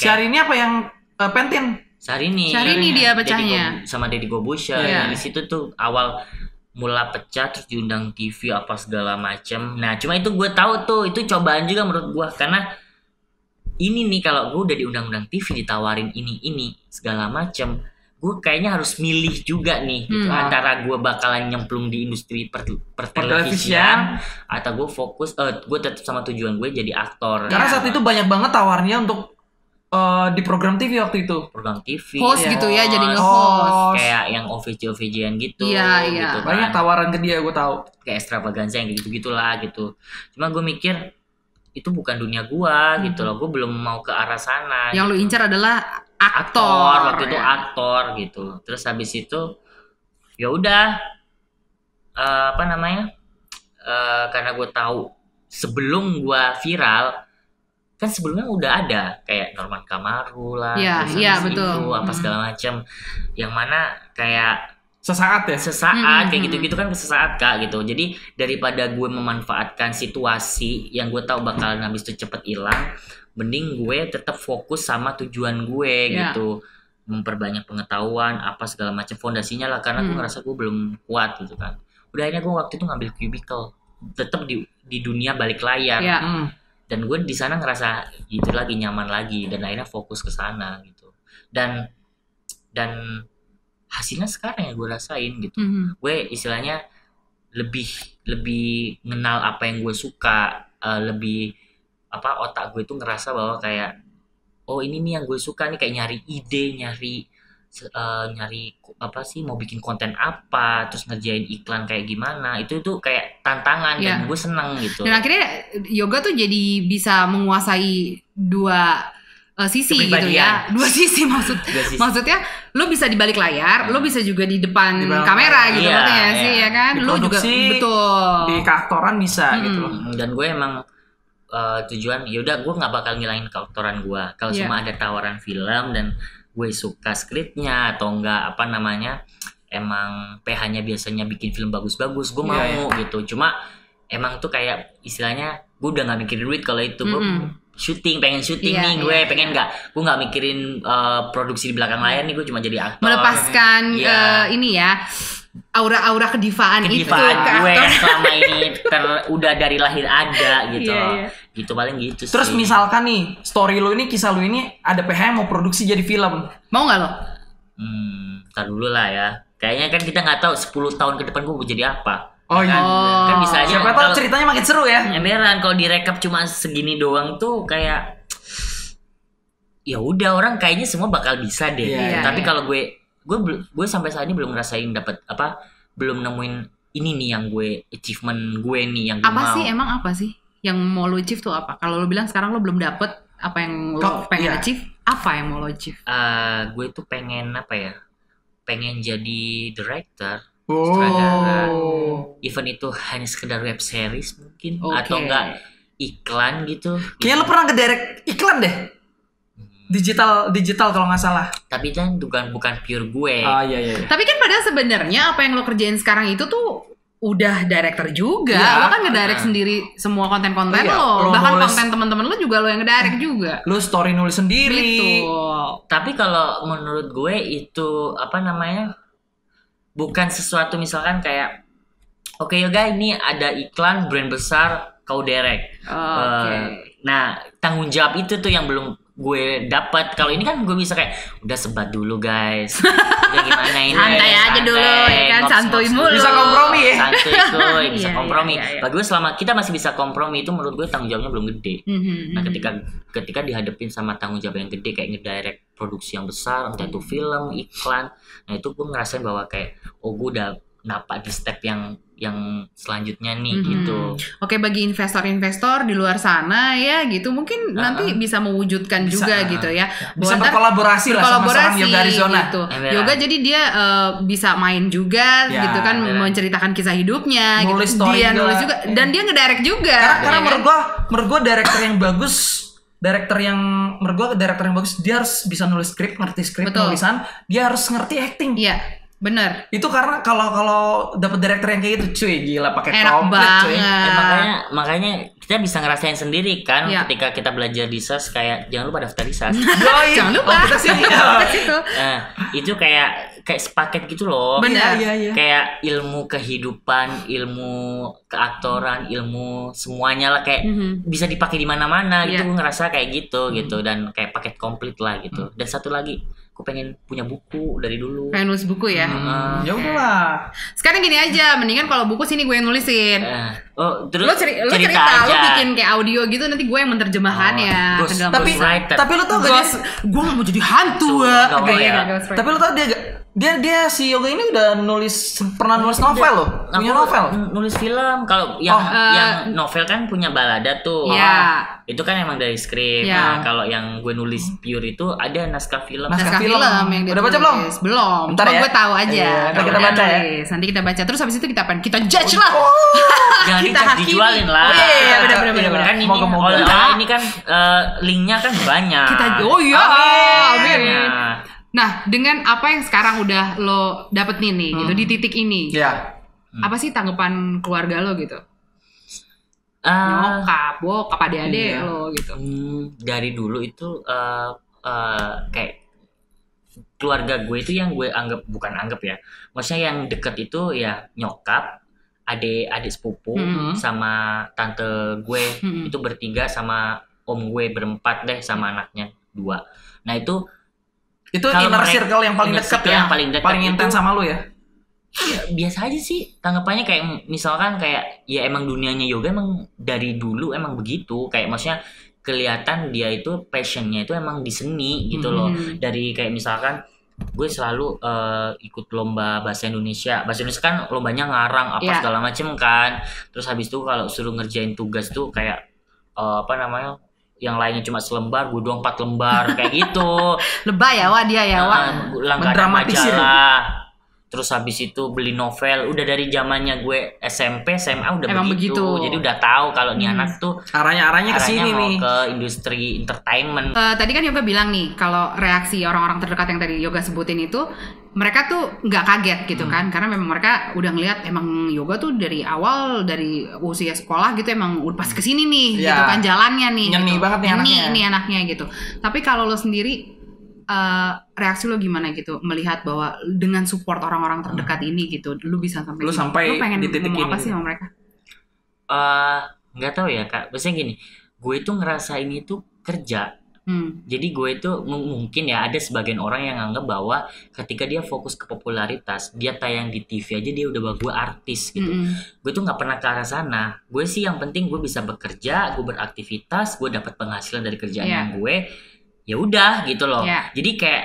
Syahrini apa yang Pentin? Syahrini dia pecahnya sama Deddy Gobusha. Di situ tuh awal mula pecah, terus diundang TV apa segala macem. Nah cuma itu gue tahu tuh itu cobaan juga menurut gue, karena ini nih kalau gue udah diundang-undang TV ditawarin ini segala macem, gue kayaknya harus milih juga nih gitu, antara gue bakalan nyemplung di industri pertelevisian atau gue fokus gue tetap sama tujuan gue jadi aktor. Karena saat itu banyak banget tawarnya untuk di program TV waktu itu. Program TV. Host gitu ya, jadi nge-host. Kayak yang OVJ-OVJ-an gitu. Iya. Gitu kan. Banyak tawaran ke dia, gue tahu. Kayak extravaganza yang gitu-gitulah gitu. Cuma gue mikir itu bukan dunia gue gitu loh. Gue belum mau ke arah sana. Yang gitu. lu incar adalah aktor. Waktu itu aktor gitu. Terus habis itu ya udah karena gue tahu sebelum gue viral, kan sebelumnya udah ada kayak Norman Kamaru lah, betul. Apa segala macam, yang mana kayak sesaat kayak gitu kan sesaat Kak gitu. Jadi daripada gue memanfaatkan situasi yang gue tahu bakalan habis itu cepet hilang, mending gue tetap fokus sama tujuan gue gitu, memperbanyak pengetahuan apa segala macam fondasinya lah, karena gue ngerasa gue belum kuat gitu kan. Udah akhirnya gue waktu itu ngambil cubicle, tetap di dunia balik layar. Dan gue di sana ngerasa itu lagi nyaman lagi, dan akhirnya fokus ke sana gitu. Dan hasilnya sekarang yang gue rasain gitu. Gue istilahnya lebih kenal apa yang gue suka, lebih otak gue tuh ngerasa bahwa kayak ini nih yang gue suka nih, kayak nyari ide, nyari mau bikin konten apa, terus ngerjain iklan kayak gimana, itu tuh kayak tantangan dan gue seneng gitu. Dan akhirnya yoga tuh jadi bisa menguasai dua sisi gitu ya, maksudnya lo bisa di balik layar, lo bisa juga di depan kamera gitu, sih ya kan, lo juga betul di keaktoran bisa gitu loh. Dan gue emang tujuan yaudah gue nggak bakal ngilangin keaktoran gue kalau cuma ada tawaran film dan gue suka skripnya atau enggak emang PH-nya biasanya bikin film bagus-bagus, gue mau gitu. Cuma emang tuh kayak istilahnya gue udah nggak mikirin duit kalau itu. Gue pengen syuting nih, gue pengen gue nggak mikirin produksi di belakang layar nih, gue cuma jadi aktor, melepaskan ini ya aura kedivaan itu gue yang selama ini udah dari lahir ada gitu. Gitu paling gitu sih. Terus misalkan nih story lo ini, kisah lo ini ada PH yang mau produksi jadi film, mau nggak lo? Ntar dulu lah ya. Kayaknya kan kita nggak tahu 10 tahun ke depan gue mau jadi apa. Kan bisa aja. Siapa tahu ceritanya makin seru ya. Beneran kalau direkap cuma segini doang tuh kayak ya udah orang kayaknya semua bakal bisa deh. Tapi kalau gue sampai saat ini belum ngerasain belum nemuin ini nih yang gue achievement gue nih yang gue mau. Emang apa sih yang mau lo achieve tuh apa? Kalau lo bilang sekarang lo belum dapet apa yang lo pengen achieve, apa yang mau lo achieve? Gue tuh pengen pengen jadi director, sutradara. Even itu hanya sekedar web series mungkin, atau enggak iklan gitu. Kayaknya lo pernah ngedirect iklan deh. Digital kalau nggak salah. Tapi kan bukan pure gue. Iya. Tapi kan padahal sebenarnya apa yang lo kerjain sekarang itu tuh udah director juga. Lo kan ngedirect sendiri semua konten-konten lo. Bahkan konten teman-teman lo juga lo yang ngedirect juga. Lo story nulis sendiri. Betul. Tapi kalau menurut gue itu bukan sesuatu misalkan kayak oke yoga ini ada iklan brand besar kau direct. Nah tanggung jawab itu tuh yang belum gue dapat. Kalau ini kan gue bisa kayak udah sebat dulu guys, udah gimana ini, santai aja dulu ya kan, santuy mulu, bisa kompromi ya, santuy kuy, bisa Iya, kompromi. iya. Bagi gue selama kita masih bisa kompromi itu menurut gue tanggung jawabnya belum gede. Nah ketika dihadapin sama tanggung jawab yang gede kayak ngedirect produksi yang besar, entah itu film, iklan, nah itu gue ngerasain bahwa kayak gue udah napak di step yang selanjutnya nih gitu. Oke, bagi investor-investor di luar sana ya gitu mungkin nanti bisa mewujudkan Bisa, juga gitu ya. bisa Bahwa ntar berkolaborasi lah sama seorang Yoga Arizona. gitu. Emang. Yoga jadi dia bisa main juga Ya, gitu kan, beneran. menceritakan kisah hidupnya Nulis gitu. story Dia juga. nulis juga dan dia ngedirect juga. Karena ya menurut gua director yang bagus, director yang bagus dia harus bisa nulis skrip, ngerti skrip, Betul. nulisan, dia harus ngerti acting. Iya, bener. Itu karena kalau dapat director yang kayak gitu, cuy, gila pakai Enak komplit, cuy. banget. Makanya kita bisa ngerasain sendiri kan Iya. ketika kita belajar di SAS, kayak jangan lupa daftar di SAS. Yoi. Jangan lupa. Oh, kita sini. Ke situ. Nah, itu kayak sepaket gitu loh. Benar. Iya. Kayak ilmu kehidupan, ilmu keaktoran, ilmu semuanya lah kayak bisa dipakai di mana-mana gitu. Iya. Gue ngerasa kayak gitu gitu dan kayak paket komplit lah gitu. Dan satu lagi, gue pengen punya buku dari dulu. Pengen nulis buku ya. Ya udahlah. Sekarang gini aja, mendingan kalau buku sini gue yang nulisin. Terus Lo cerita, lo bikin kayak audio gitu, nanti gue yang menerjemahkannya Oh, ke dalam Tapi Ghostwriter. tapi lu tau gak Ghost, gue gak mau jadi hantu Nggak apa Gak, ya. nggak, ghostwriter. Tapi lu tau dia si Yoga ini udah pernah nulis novel loh. Punya novel. Nulis film. Kalau yang novel kan punya balada tuh. Iya. Itu kan emang dari skrip. Iya. Nah, kalau yang gue nulis pure itu ada naskah film. Naskah Naskah film. film yang dia Udah baca tulis. Belum. Bentar Cuma ya. gue tahu aja. Iya, nanti kita Udah baca ya. nulis. Nanti kita baca. Terus habis itu kita apain? Kita judge lah. Jangan Kita hakimi. dijualin lah. Oh iya, benar. Kan ini Moga-moga. oleh ini kan linknya kan banyak. Oh iya. Amin. Nah, Nah, dengan apa yang sekarang udah lo dapetin nih gitu di titik ini. Iya. Apa sih tanggapan keluarga lo gitu? ah, Nyokap, bokap, adik-adik Iya. lo gitu. dari dulu itu kayak keluarga gue itu yang gue bukan anggap ya, maksudnya yang deket itu ya nyokap, adik sepupu sama tante gue itu bertiga sama om gue berempat deh sama anaknya 2. Nah itu kalau inner mereka- circle yang paling inner dekat circle ya. yang paling dekat Paling intens itu- sama lu ya. ya, biasa aja sih tanggapannya, kayak misalkan kayak ya emang dunianya yoga emang dari dulu emang begitu, kayak maksudnya kelihatan dia itu passionnya itu emang di seni gitu loh. Dari kayak misalkan gue selalu ikut lomba bahasa Indonesia kan lombanya ngarang apa Iya. segala macem kan, terus habis itu kalau suruh ngerjain tugas tuh kayak apa namanya, yang lainnya cuma selembar, gue doang 4 lembar kayak gitu. Lebay ya, Wak, dia ya, Wak. Langganan Mendramatisir. majalah. Terus habis itu beli novel. Udah dari zamannya gue SMP, SMA udah Emang begitu. begitu. Jadi udah tahu kalau nih anak tuh Arahnya ke arahnya sini mau nih. ke industri entertainment. Tadi kan Yoga bilang nih, kalau reaksi orang-orang terdekat yang tadi Yoga sebutin itu, mereka tuh nggak kaget gitu kan, karena memang mereka udah ngeliat emang Yoga tuh dari awal, dari usia sekolah gitu emang udah pas kesini nih, Ya. gitu kan jalannya nih. Nyeni gitu. banget nih Nyeni anaknya. nih anaknya gitu. Tapi kalau lo sendiri, reaksi lo gimana gitu, melihat bahwa dengan support orang-orang terdekat ini gitu, lo bisa sampai Lu sini. sampai Lo pengen di titik ngomong ini apa sih gitu. sama mereka? Nggak tahu ya kak. Maksudnya gini, gue itu ngerasain itu kerja. Jadi gue itu mungkin ya ada sebagian orang yang nganggap bahwa ketika dia fokus ke popularitas, dia tayang di TV aja dia udah bahwa gue artis gitu. Gue tuh nggak pernah ke arah sana. Gue sih yang penting gue bisa bekerja, gue beraktivitas, gue dapat penghasilan dari kerjaan Iya. yang gue, ya udah gitu loh. Iya. Jadi kayak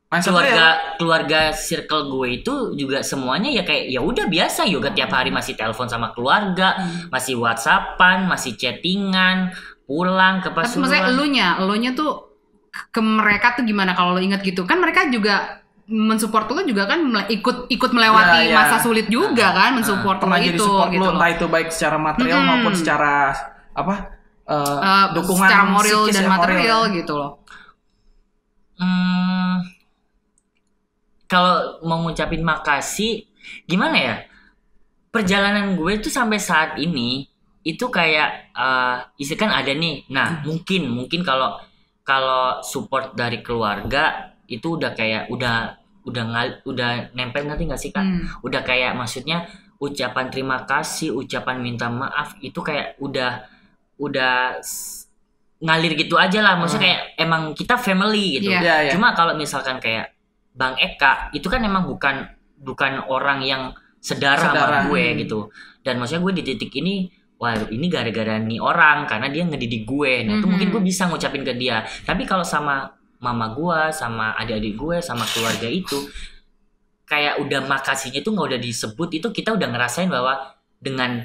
Mindset keluarga circle gue itu juga semuanya ya kayak ya udah biasa, Yoga tiap hari masih telepon sama keluarga, masih WhatsAppan, masih chattingan, pulang ke Tapi maksudnya Pasuruan. elunya tuh ke mereka tuh gimana kalau lo inget gitu? Kan mereka juga mensupport lo juga kan ikut melewati Ya, ya. masa sulit juga kan mensupport lo pernah jadi itu support gitu lu, loh. entah itu baik secara material maupun secara apa dukungan secara moral psikis dan ya, material moral. gitu loh. Kalau mau ngucapin makasih, gimana ya? Perjalanan gue tuh sampai saat ini itu kayak isi kan ada nih. Nah, mungkin kalau support dari keluarga itu udah kayak udah nempel, ngerti nggak sih Kak? Udah kayak maksudnya ucapan terima kasih, ucapan minta maaf itu kayak udah ngalir gitu aja lah, maksudnya kayak emang kita family gitu. Cuma kalau misalkan kayak Bang Eka itu kan emang bukan orang yang sedara sama gue gitu. Dan maksudnya gue di titik ini, wah ini gara-gara nih orang karena dia ngedidik gue. Nah itu mungkin gue bisa ngucapin ke dia. Tapi kalau sama mama gue, sama adik-adik gue, sama keluarga itu kayak udah makasihnya itu nggak udah disebut, itu kita udah ngerasain bahwa dengan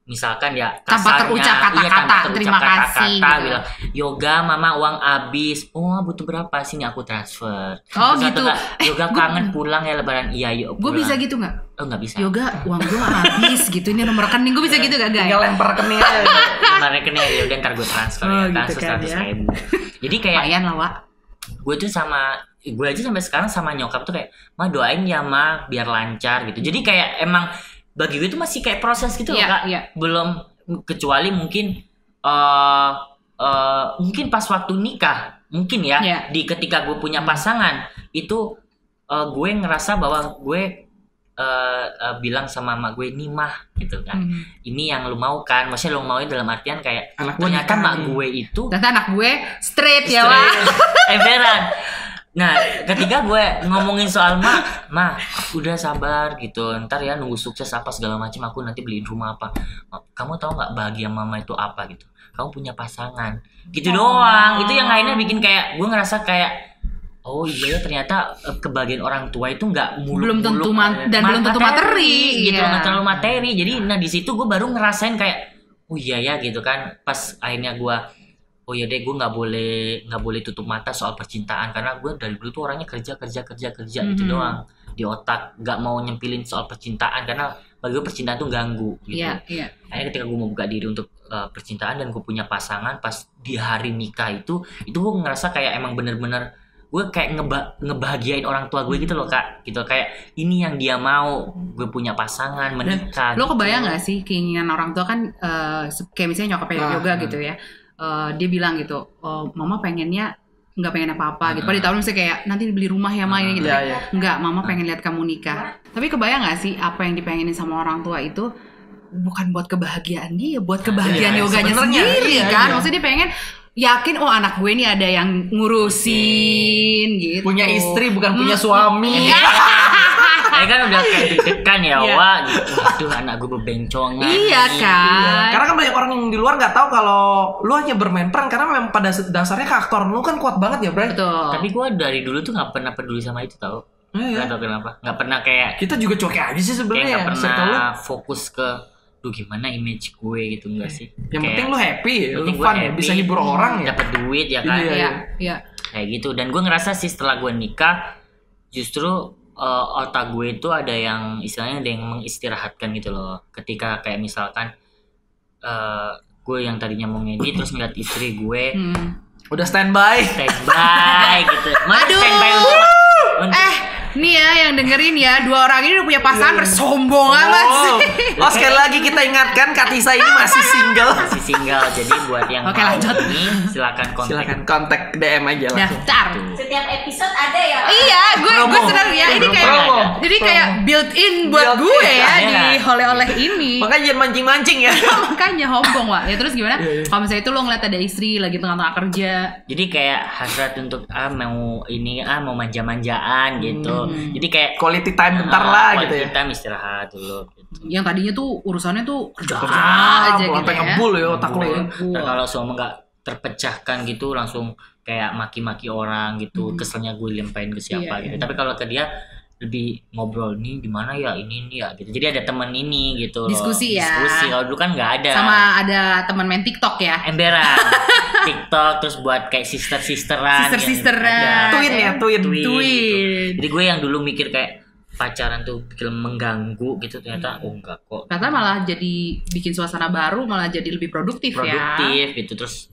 misalkan ya tanpa terucap kata-kata terima kasih gitu. Bilang Yoga mama uang habis, butuh berapa sih nih aku transfer. Gitu. Yoga kangen pulang ya lebaran, iya yuk gue bisa gitu nggak? Nggak bisa. Yoga uang gue habis gitu, ini nomor rekening gue bisa gitu gak guys? Tinggal lempar rekening aja. Lempar rekening aja udah ntar gue transfer gitu kan, 100.000. Jadi kayak lumayan lah Wak. Gue aja sampai sekarang sama nyokap tuh kayak ma doain ya ma biar lancar gitu. Jadi kayak emang bagi gue itu masih kayak proses gitu loh Kak. Belum, kecuali mungkin mungkin pas waktu nikah mungkin ya di ketika gue punya pasangan itu gue ngerasa bahwa gue bilang sama mak gue nih mah gitu kan, ini yang lu mau kan, maksudnya lu mau dalam artian kayak ternyata mak gue itu ternyata anak gue straight ya Wak. Beneran. Nah, ketika gue ngomongin soal ma, udah sabar gitu. Ntar ya nunggu sukses apa segala macam, aku nanti beliin rumah apa. Kamu tahu nggak bahagia mama itu apa gitu? Kamu punya pasangan. Gitu doang. Itu yang akhirnya bikin kayak gue ngerasa kayak oh iya ternyata kebahagiaan orang tua itu nggak belum tentu materi gitu, nggak terlalu materi. Jadi di situ gue baru ngerasain kayak oh iya ya gitu kan. Pas akhirnya gue oh ya deh, gue nggak boleh tutup mata soal percintaan, karena gue dari dulu tuh orangnya kerja gitu doang di otak, nggak mau nyempilin soal percintaan karena bagi gue percintaan tuh ganggu gitu. Akhirnya ketika gue mau buka diri untuk percintaan dan gue punya pasangan, pas di hari nikah itu gue ngerasa kayak emang bener-bener gue kayak ngebahagiain orang tua gue gitu loh Kak, gitu kayak ini yang dia mau, gue punya pasangan menikah. Lo gitu. kebayang nggak sih keinginan orang tua kan kayak misalnya nyokapnya Yoga gitu ya. Dia bilang gitu, mama pengennya nggak pengen apa-apa gitu. Pada tahun misalnya kayak nanti beli rumah ya ma ini gitu. Nggak, mama pengen lihat kamu nikah. Tapi kebayang nggak sih apa yang dipengenin sama orang tua itu bukan buat kebahagiaan dia, buat kebahagiaan Yoganya sendiri kan. Maksudnya dia pengen yakin anak gue ini ada yang ngurusin gitu. Punya istri bukan punya suami. Saya kan udah kayak deg-degan ya Wak gitu. Waduh anak gue bebencongan. Iya kan. Karena kan banyak orang yang di luar nggak tahu kalau lu hanya bermain peran, karena memang pada dasarnya karakter lu kan kuat banget ya Bray. Betul. Tapi gue dari dulu tuh nggak pernah peduli sama itu tau. Nggak tahu kenapa. Nggak pernah kayak kita juga cuek aja sih sebenarnya. Kayak nggak pernah fokus ke gimana image gue gitu, enggak sih. Yang penting lu happy, lu fun ya, bisa hibur orang ya. Dapat duit ya kan. Iya. Kayak gitu. Dan gue ngerasa sih setelah gue nikah justru otak gue itu ada yang istilahnya ada yang mengistirahatkan gitu loh. Ketika kayak misalkan gue yang tadinya mau ngedit terus ngeliat istri gue udah standby gitu. Standby untuk nih ya yang dengerin ya, dua orang ini udah punya pasangan bersombong amat sih. Sekali lagi kita ingatkan Kak Tisa ini masih single. Jadi buat yang lanjut ini silakan kontak DM aja langsung. Daftar. Setiap episode ada ya. Iya, gue senang ya. Ini kayak jadi kayak built in buat gue ya di oleh-oleh ini. Makanya jangan mancing-mancing ya. Makanya hombong Wak. Ya terus gimana? Kalau misalnya itu lo ngeliat ada istri lagi tengah-tengah kerja. Jadi kayak hasrat untuk mau manja-manjaan gitu. Jadi kayak quality time bentar lah gitu ya. Quality time istirahat dulu gitu. Yang tadinya tuh urusannya tuh kerja aja gitu sampai ngebul ya otak lo ya. Kalau semua nggak terpecahkan gitu langsung kayak maki-maki orang gitu, keselnya gue lempain ke siapa gitu. Tapi kalau ke dia lebih ngobrol nih gimana ya ini ya gitu. Jadi ada teman ini gitu. Diskusi ya. Kalau dulu kan nggak ada. Sama ada teman main TikTok ya. Emberan. TikTok terus buat kayak sister-sisteran. Twin. Jadi gue yang dulu mikir kayak pacaran tuh bikin mengganggu gitu, ternyata enggak kok. Ternyata malah jadi bikin suasana baru, malah jadi lebih produktif ya. Gitu. Terus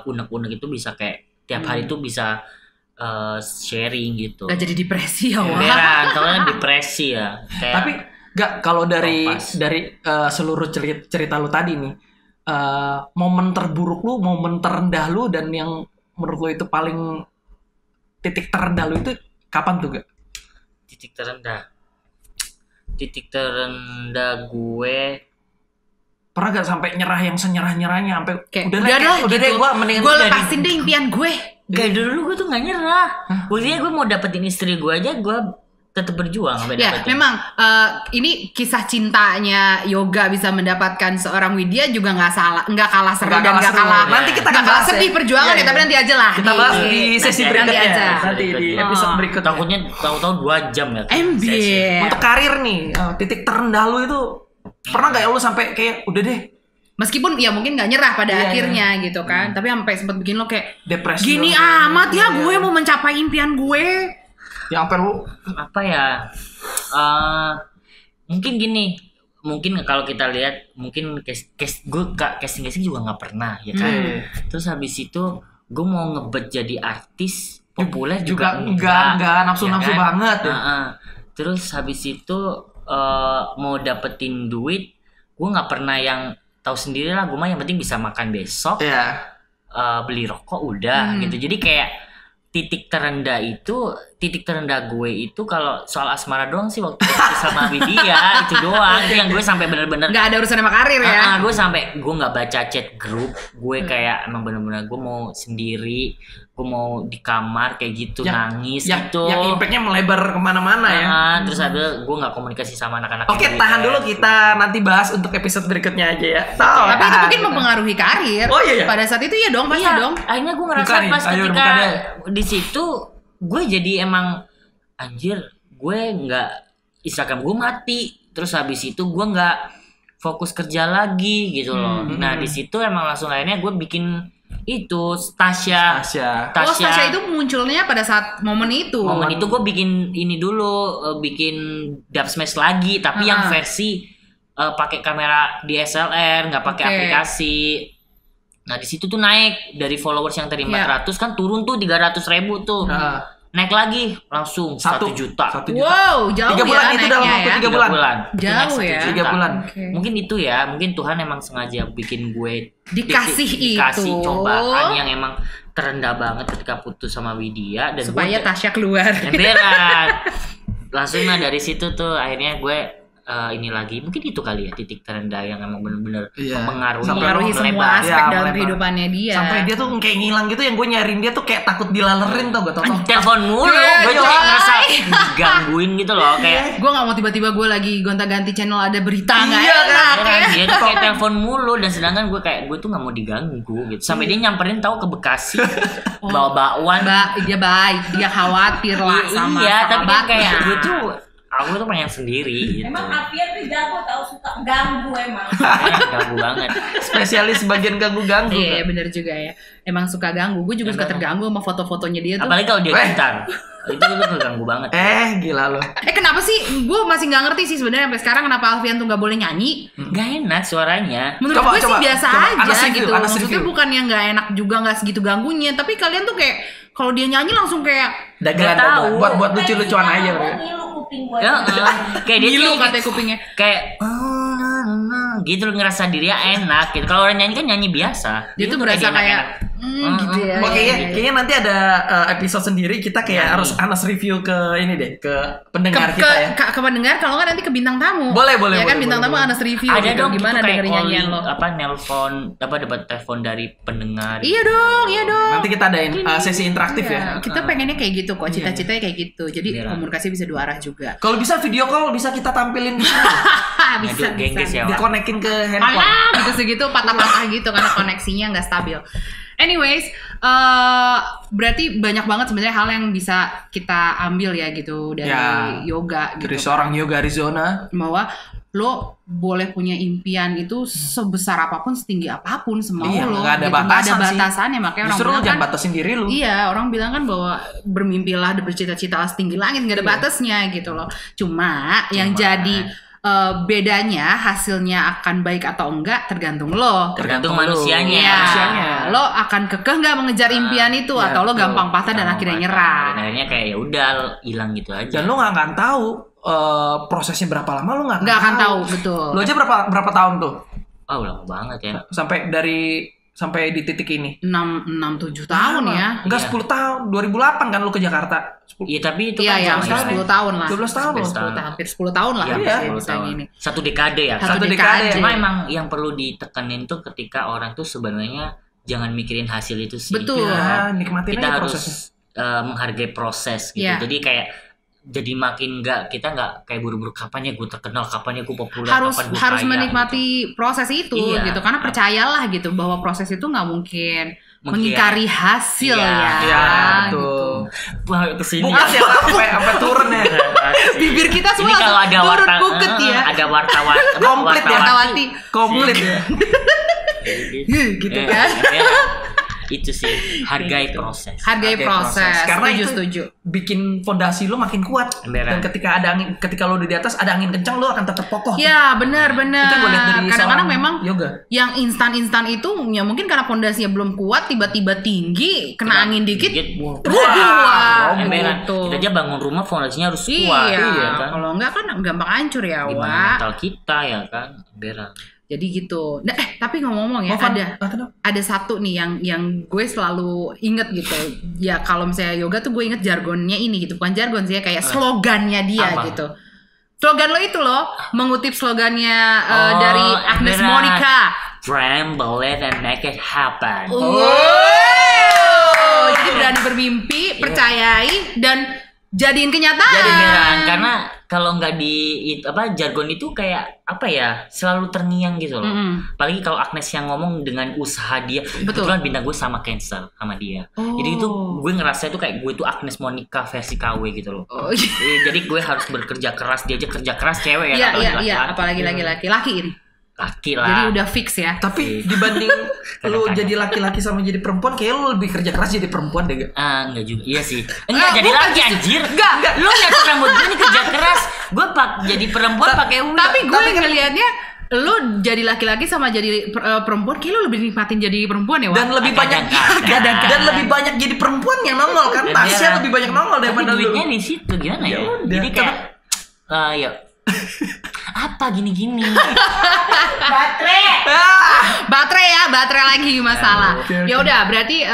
unek-unek itu bisa kayak tiap hari tuh bisa sharing gitu. Gak jadi depresi ya Wak. Beneran, soalnya depresi ya. Kayak tapi gak kalau dari seluruh cerita lu tadi nih, momen terburuk lu, momen terendah lu, dan yang menurut lu itu paling titik terendah lu itu kapan tuh gak? Titik terendah gue pernah gak sampai nyerah yang senyerah-nyerahnya sampai kayak udah deh gue mendingan gue lepasin deh impian gue. Gak, dulu gue tuh gak nyerah. Buktinya gue mau dapetin istri gue aja, gue tetap berjuang sampai ya, dapetin. memang ini kisah cintanya Yoga bisa mendapatkan seorang Widya juga nggak kalah seru dan nggak kalah. Nanti kita nggak kalah bahas sedih perjuangan ya, tapi nanti aja lah. Kita bahas di sesi berikutnya aja. Nanti di episode berikutnya. Takutnya tahu-tahu 2 jam ya. Untuk karir nih, titik terendah lu itu pernah gak ya lu sampai kayak udah deh? Meskipun ya mungkin nggak nyerah pada akhirnya gitu kan, tapi sampai sempat bikin lo kayak depresi. Gini amat ya gue mau mencapai impian gue. Yang sampai lu apa ya? Mungkin gini, mungkin kalau kita lihat mungkin casting juga nggak pernah ya kan. Terus habis itu gue mau ngebet jadi artis populer juga enggak nafsu-nafsu ya kan? banget ya. Terus habis itu mau dapetin duit, gue nggak pernah yang tahu sendiri lah, gue mah yang penting bisa makan besok, beli rokok udah gitu. Jadi kayak titik terendah gue itu kalau soal asmara doang sih waktu sama Widya itu doang. Itu yang gue sampai bener-bener nggak ada urusan sama karir ya. Gue nggak baca chat grup, gue kayak emang bener-bener gue mau sendiri, gue mau di kamar kayak gitu, nangis gitu. Yang impactnya melebar kemana-mana ya. Terus ada gue nggak komunikasi sama anak-anak. Oke, tahan dulu, kita nanti bahas untuk episode berikutnya aja ya. Tapi itu mungkin mempengaruhi karir. Oh iya. Pada saat itu ya dong, pasti dong. Akhirnya gue ngerasa pas ketika di situ gue jadi emang anjir, gue nggak, Instagram gue mati. Terus habis itu gue nggak fokus kerja lagi gitu loh. Nah di situ emang langsung akhirnya gue bikin itu Tasya itu munculnya pada saat momen itu gue bikin ini dulu, bikin Dub Smash lagi tapi yang versi pakai kamera DSLR, nggak pakai aplikasi. Nah di situ tuh naik dari followers yang tadi 400 kan turun tuh 300.000 tuh. Naik lagi langsung 1 juta. Wow, jauh 3 bulan ya itu dalam waktu 3 bulan. Jauh ya. 3 bulan. Mungkin itu ya, mungkin Tuhan emang sengaja bikin gue dikasih cobaan yang emang terendah banget ketika putus sama Widya dan supaya Tasya keluar. Berat. Langsung dari situ tuh akhirnya gue ini lagi mungkin itu kali ya titik terendah yang emang bener-bener mempengaruhi semua aspek dalam kehidupannya dia. Sampai dia tuh kayak ngilang gitu, yang gue nyariin dia tuh kayak takut dilalerin tau gak, tau telepon mulu, gue tuh kayak ngerasa digangguin gitu loh, kayak gue nggak mau tiba-tiba gue lagi gonta-ganti channel ada berita nggak enak. Dia tuh kayak telepon mulu dan sedangkan gue tuh nggak mau diganggu gitu. Sampai dia nyamperin tahu ke Bekasi bawa bakwan. Dia baik, dia khawatir lah sama tapi kan kayak gue tuh aku tuh pengen sendiri gitu. Emang Alfian tuh jago tau, suka ganggu emang. Ganggu banget. Spesialis bagian ganggu-ganggu. Iya bener juga ya. Emang suka ganggu. Gue juga suka terganggu sama foto-fotonya dia tuh. Apalagi kalau dia gitar. Itu tuh ganggu banget. Gila loh. Kenapa sih? Gue masih nggak ngerti sih sebenarnya sampai sekarang kenapa Alfian tuh nggak boleh nyanyi. Gak enak suaranya. Menurut gue sih biasa aja gitu. Maksudnya bukan yang nggak enak juga, nggak segitu ganggunya. Tapi kalian tuh kayak kalau dia nyanyi langsung kayak dagelan buat lucu-lucuan aja. Kayak dia ngilu katanya kupingnya. Kayak gitu ngerasa dirinya enak gitu. Kalau orang nyanyi kan nyanyi biasa. Dia tuh berasa kayak gitu ya. Kayaknya nanti ada episode sendiri kita kayak harus review ke ini deh, ke pendengar kita ya. Ke pendengar, kalau nggak nanti ke bintang tamu. Boleh. Ya kan bintang tamu Anas review. Ada dong gimana dengerin nyanyian lo. Nelpon dapat telepon dari pendengar. Iya dong. Nanti kita adain sesi interaktif ya. Kita pengennya kayak gitu kok, cita-citanya kayak gitu. Jadi komunikasi bisa 2 arah juga. Kalau bisa video call bisa kita tampilin di sini. bisa. Dikonekin ke handphone. Gitu segitu patah-patah gitu karena koneksinya nggak stabil. Anyways, berarti banyak banget sebenarnya hal yang bisa kita ambil ya gitu dari yoga gitu. Dari seorang Yoga Arizona, bahwa lo boleh punya impian itu sebesar apapun, setinggi apapun, semau lo. Gak ada gitu. batasan, gak ada batasannya. Makanya justru orang bilang jangan batasin diri lo. Iya, orang bilang kan bahwa bermimpilah, bercita-cita setinggi langit, gak ada batasnya gitu loh. Cuma yang jadi bedanya hasilnya akan baik atau enggak tergantung lo. Tergantung manusianya. Lo akan kekeh nggak mengejar impian itu atau lo gampang patah dan akhirnya nyerah. Akhirnya kayak ya udah hilang gitu aja. Dan lo nggak akan tahu prosesnya berapa lama, lo nggak akan tahu. Betul. Lo aja berapa tahun tuh? Lama banget ya. Sampai dari sampai di titik ini? 6-7 tahun ya. Enggak, 10 tahun. 2008 kan lu ke Jakarta. Iya, tapi itu Iya, kan 10 tahun lah. 12 tahun. 10 hampir 10 tahun lah. Iya, ya, 10 tahun. ini. Satu dekade ya. Satu dekade. dekade. Cuma emang yang perlu ditekenin tuh ketika orang tuh sebenarnya jangan mikirin hasil itu sih. Betul. Ya, nikmatin Kita aja harus prosesnya. menghargai proses gitu. Iya. Jadi kayak jadi makin kita nggak kayak buru-buru kapan ya gue terkenal, kapan ya gue populer, harus kapan gue harus kaya, menikmati proses itu Iya. gitu, karena percayalah gitu bahwa proses itu nggak mungkin mengingkari hasil Iya. ya. Iya, gitu. betul. Wah, kesini Bukan ya, sampai turun ya. Bibir kita semua ini kalau ada turun wartawan, buket ya. ada wartawan, Komplit ya. Wartawati. Komplit ya. Gitu kan. Itu sih, hargai proses. Hargai proses. Karena itu setuju. bikin fondasi lu makin kuat. Emberan. Dan ketika lu di atas ada angin kencang, lu akan tetap kokoh. Ya benar. Itu gue lihat dari Kadang-kadang seorang memang yoga. yang instan itu ya mungkin karena pondasinya belum kuat, tiba-tiba tinggi, kena angin dikit, Wah, emberan. gitu. Kita aja bangun rumah fondasinya harus kuat. Iya, kan? kalau enggak kan gampang hancur ya, Gimana Wak. mental kita ya kan, emberan. Jadi gitu. Nah, tapi ngomong-ngomong ya, Van, ada satu nih yang gue selalu inget gitu. Ya kalau misalnya yoga tuh gue inget jargonnya ini gitu, bukan jargon sih ya, kayak slogannya dia Apa? gitu. Slogan lo itu loh, mengutip slogannya dari Agnes Emberan. Monica. Dream, believe, and make it happen. Jadi berani bermimpi, percayai dan jadiin kenyataan. Jadi beneran, karena kalau nggak jargon itu kayak apa ya, selalu terngiang gitu loh. Apalagi kalau Agnes yang ngomong dengan usaha dia. Betul. Kebetulan bintang gue sama Cancer sama dia. Jadi itu gue ngerasa itu kayak gue itu Agnes Monica versi KW gitu loh. Oh, iya. Jadi gue harus bekerja keras, dia aja kerja keras cewek ya. Iya, apalagi iya, laki-laki. iya, apalagi laki-laki. Laki ini. Laki lah. Jadi udah fix ya. Tapi dibanding lu jadi laki-laki sama jadi perempuan, kayak lu lebih kerja keras jadi perempuan deh. Enggak juga. Iya sih. Enggak jadi bukan laki justru. anjir. Enggak. Lu lihat rambut gue nih kerja keras. Gue jadi perempuan pakai uang. Tapi gue ngelihatnya lu jadi laki-laki sama jadi perempuan, kayak lu lebih nikmatin jadi perempuan ya, Wak? Dan lebih banyak dan lebih banyak jadi perempuan yang nongol kan. Tasya lebih banyak nongol daripada tapi lu. duitnya di situ gimana ya? Yaudah. Jadi kayak ya apa gini-gini. baterai lagi masalah. Oke. Ya udah, berarti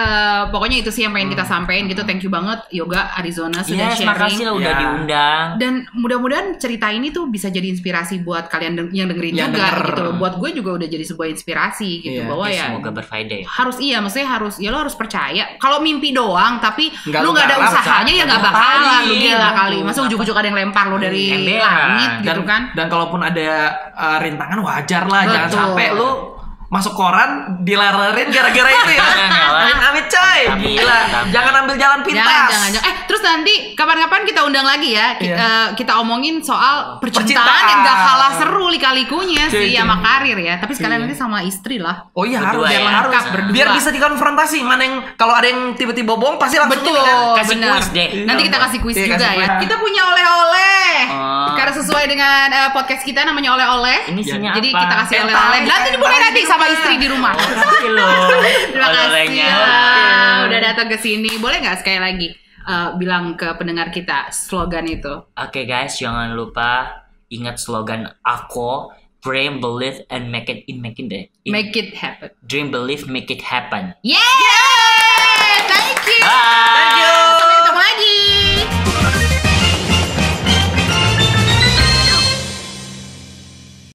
pokoknya itu sih yang pengen kita sampein gitu. Thank you banget Yoga Arizona sudah Yes, makasih lah sharing. udah Ya. diundang. Dan mudah-mudahan cerita ini tuh bisa jadi inspirasi buat kalian yang dengerin Yang juga denger. gitu. Buat gue juga udah jadi sebuah inspirasi gitu, Iya. bahwa Ya, ya semoga berfaedah ya. harus maksudnya harus ya lo harus percaya. Kalau mimpi doang tapi Nggak lu lu nggak ada garap, usahanya ya nggak bakalan, lu gila kali. Betul. Masa ujuk-ujuk ada yang lempar lo dari Emberan. langit gitu kan? Dan kalaupun ada rintangan wajar lah, jangan Betul. sampai lu masuk koran dilererin gara-gara itu ya. Amit-amit coy. Tapi- Gila. tapi- Jangan ambil jalan pintas. Jangan. Terus nanti kapan-kapan kita undang lagi ya. Kita omongin soal percintaan yang gak kalah seru lika-likunya sih Cuy. sama karir ya. Tapi sekalian nanti sama istri lah. Oh iya harus, Berdua biar ya. harus. Lengkap berdua. Biar bisa dikonfrontasi mana yang kalau ada yang tiba-tiba bohong pasti langsung Betul, ini kan. Kasih benar. kuis deh. Nanti kita kasih kuis Iya, juga kasih ya. kuis. Kita punya oleh-oleh. Oh. Karena sesuai dengan podcast kita namanya oleh-oleh. Ini isinya Jadi apa? kita kasih Entar, oleh-oleh. Nanti entar dimulai nanti sama juga. istri di rumah. Kasih lo. Terima kasih Oleh-olehnya. ya, udah datang ke sini. Boleh nggak sekali lagi bilang ke pendengar kita slogan itu? Oke guys, jangan lupa ingat slogan aku, dream, believe, and make it deh. Make it happen. Dream, believe, make it happen. Yeah! Thank you. Bye.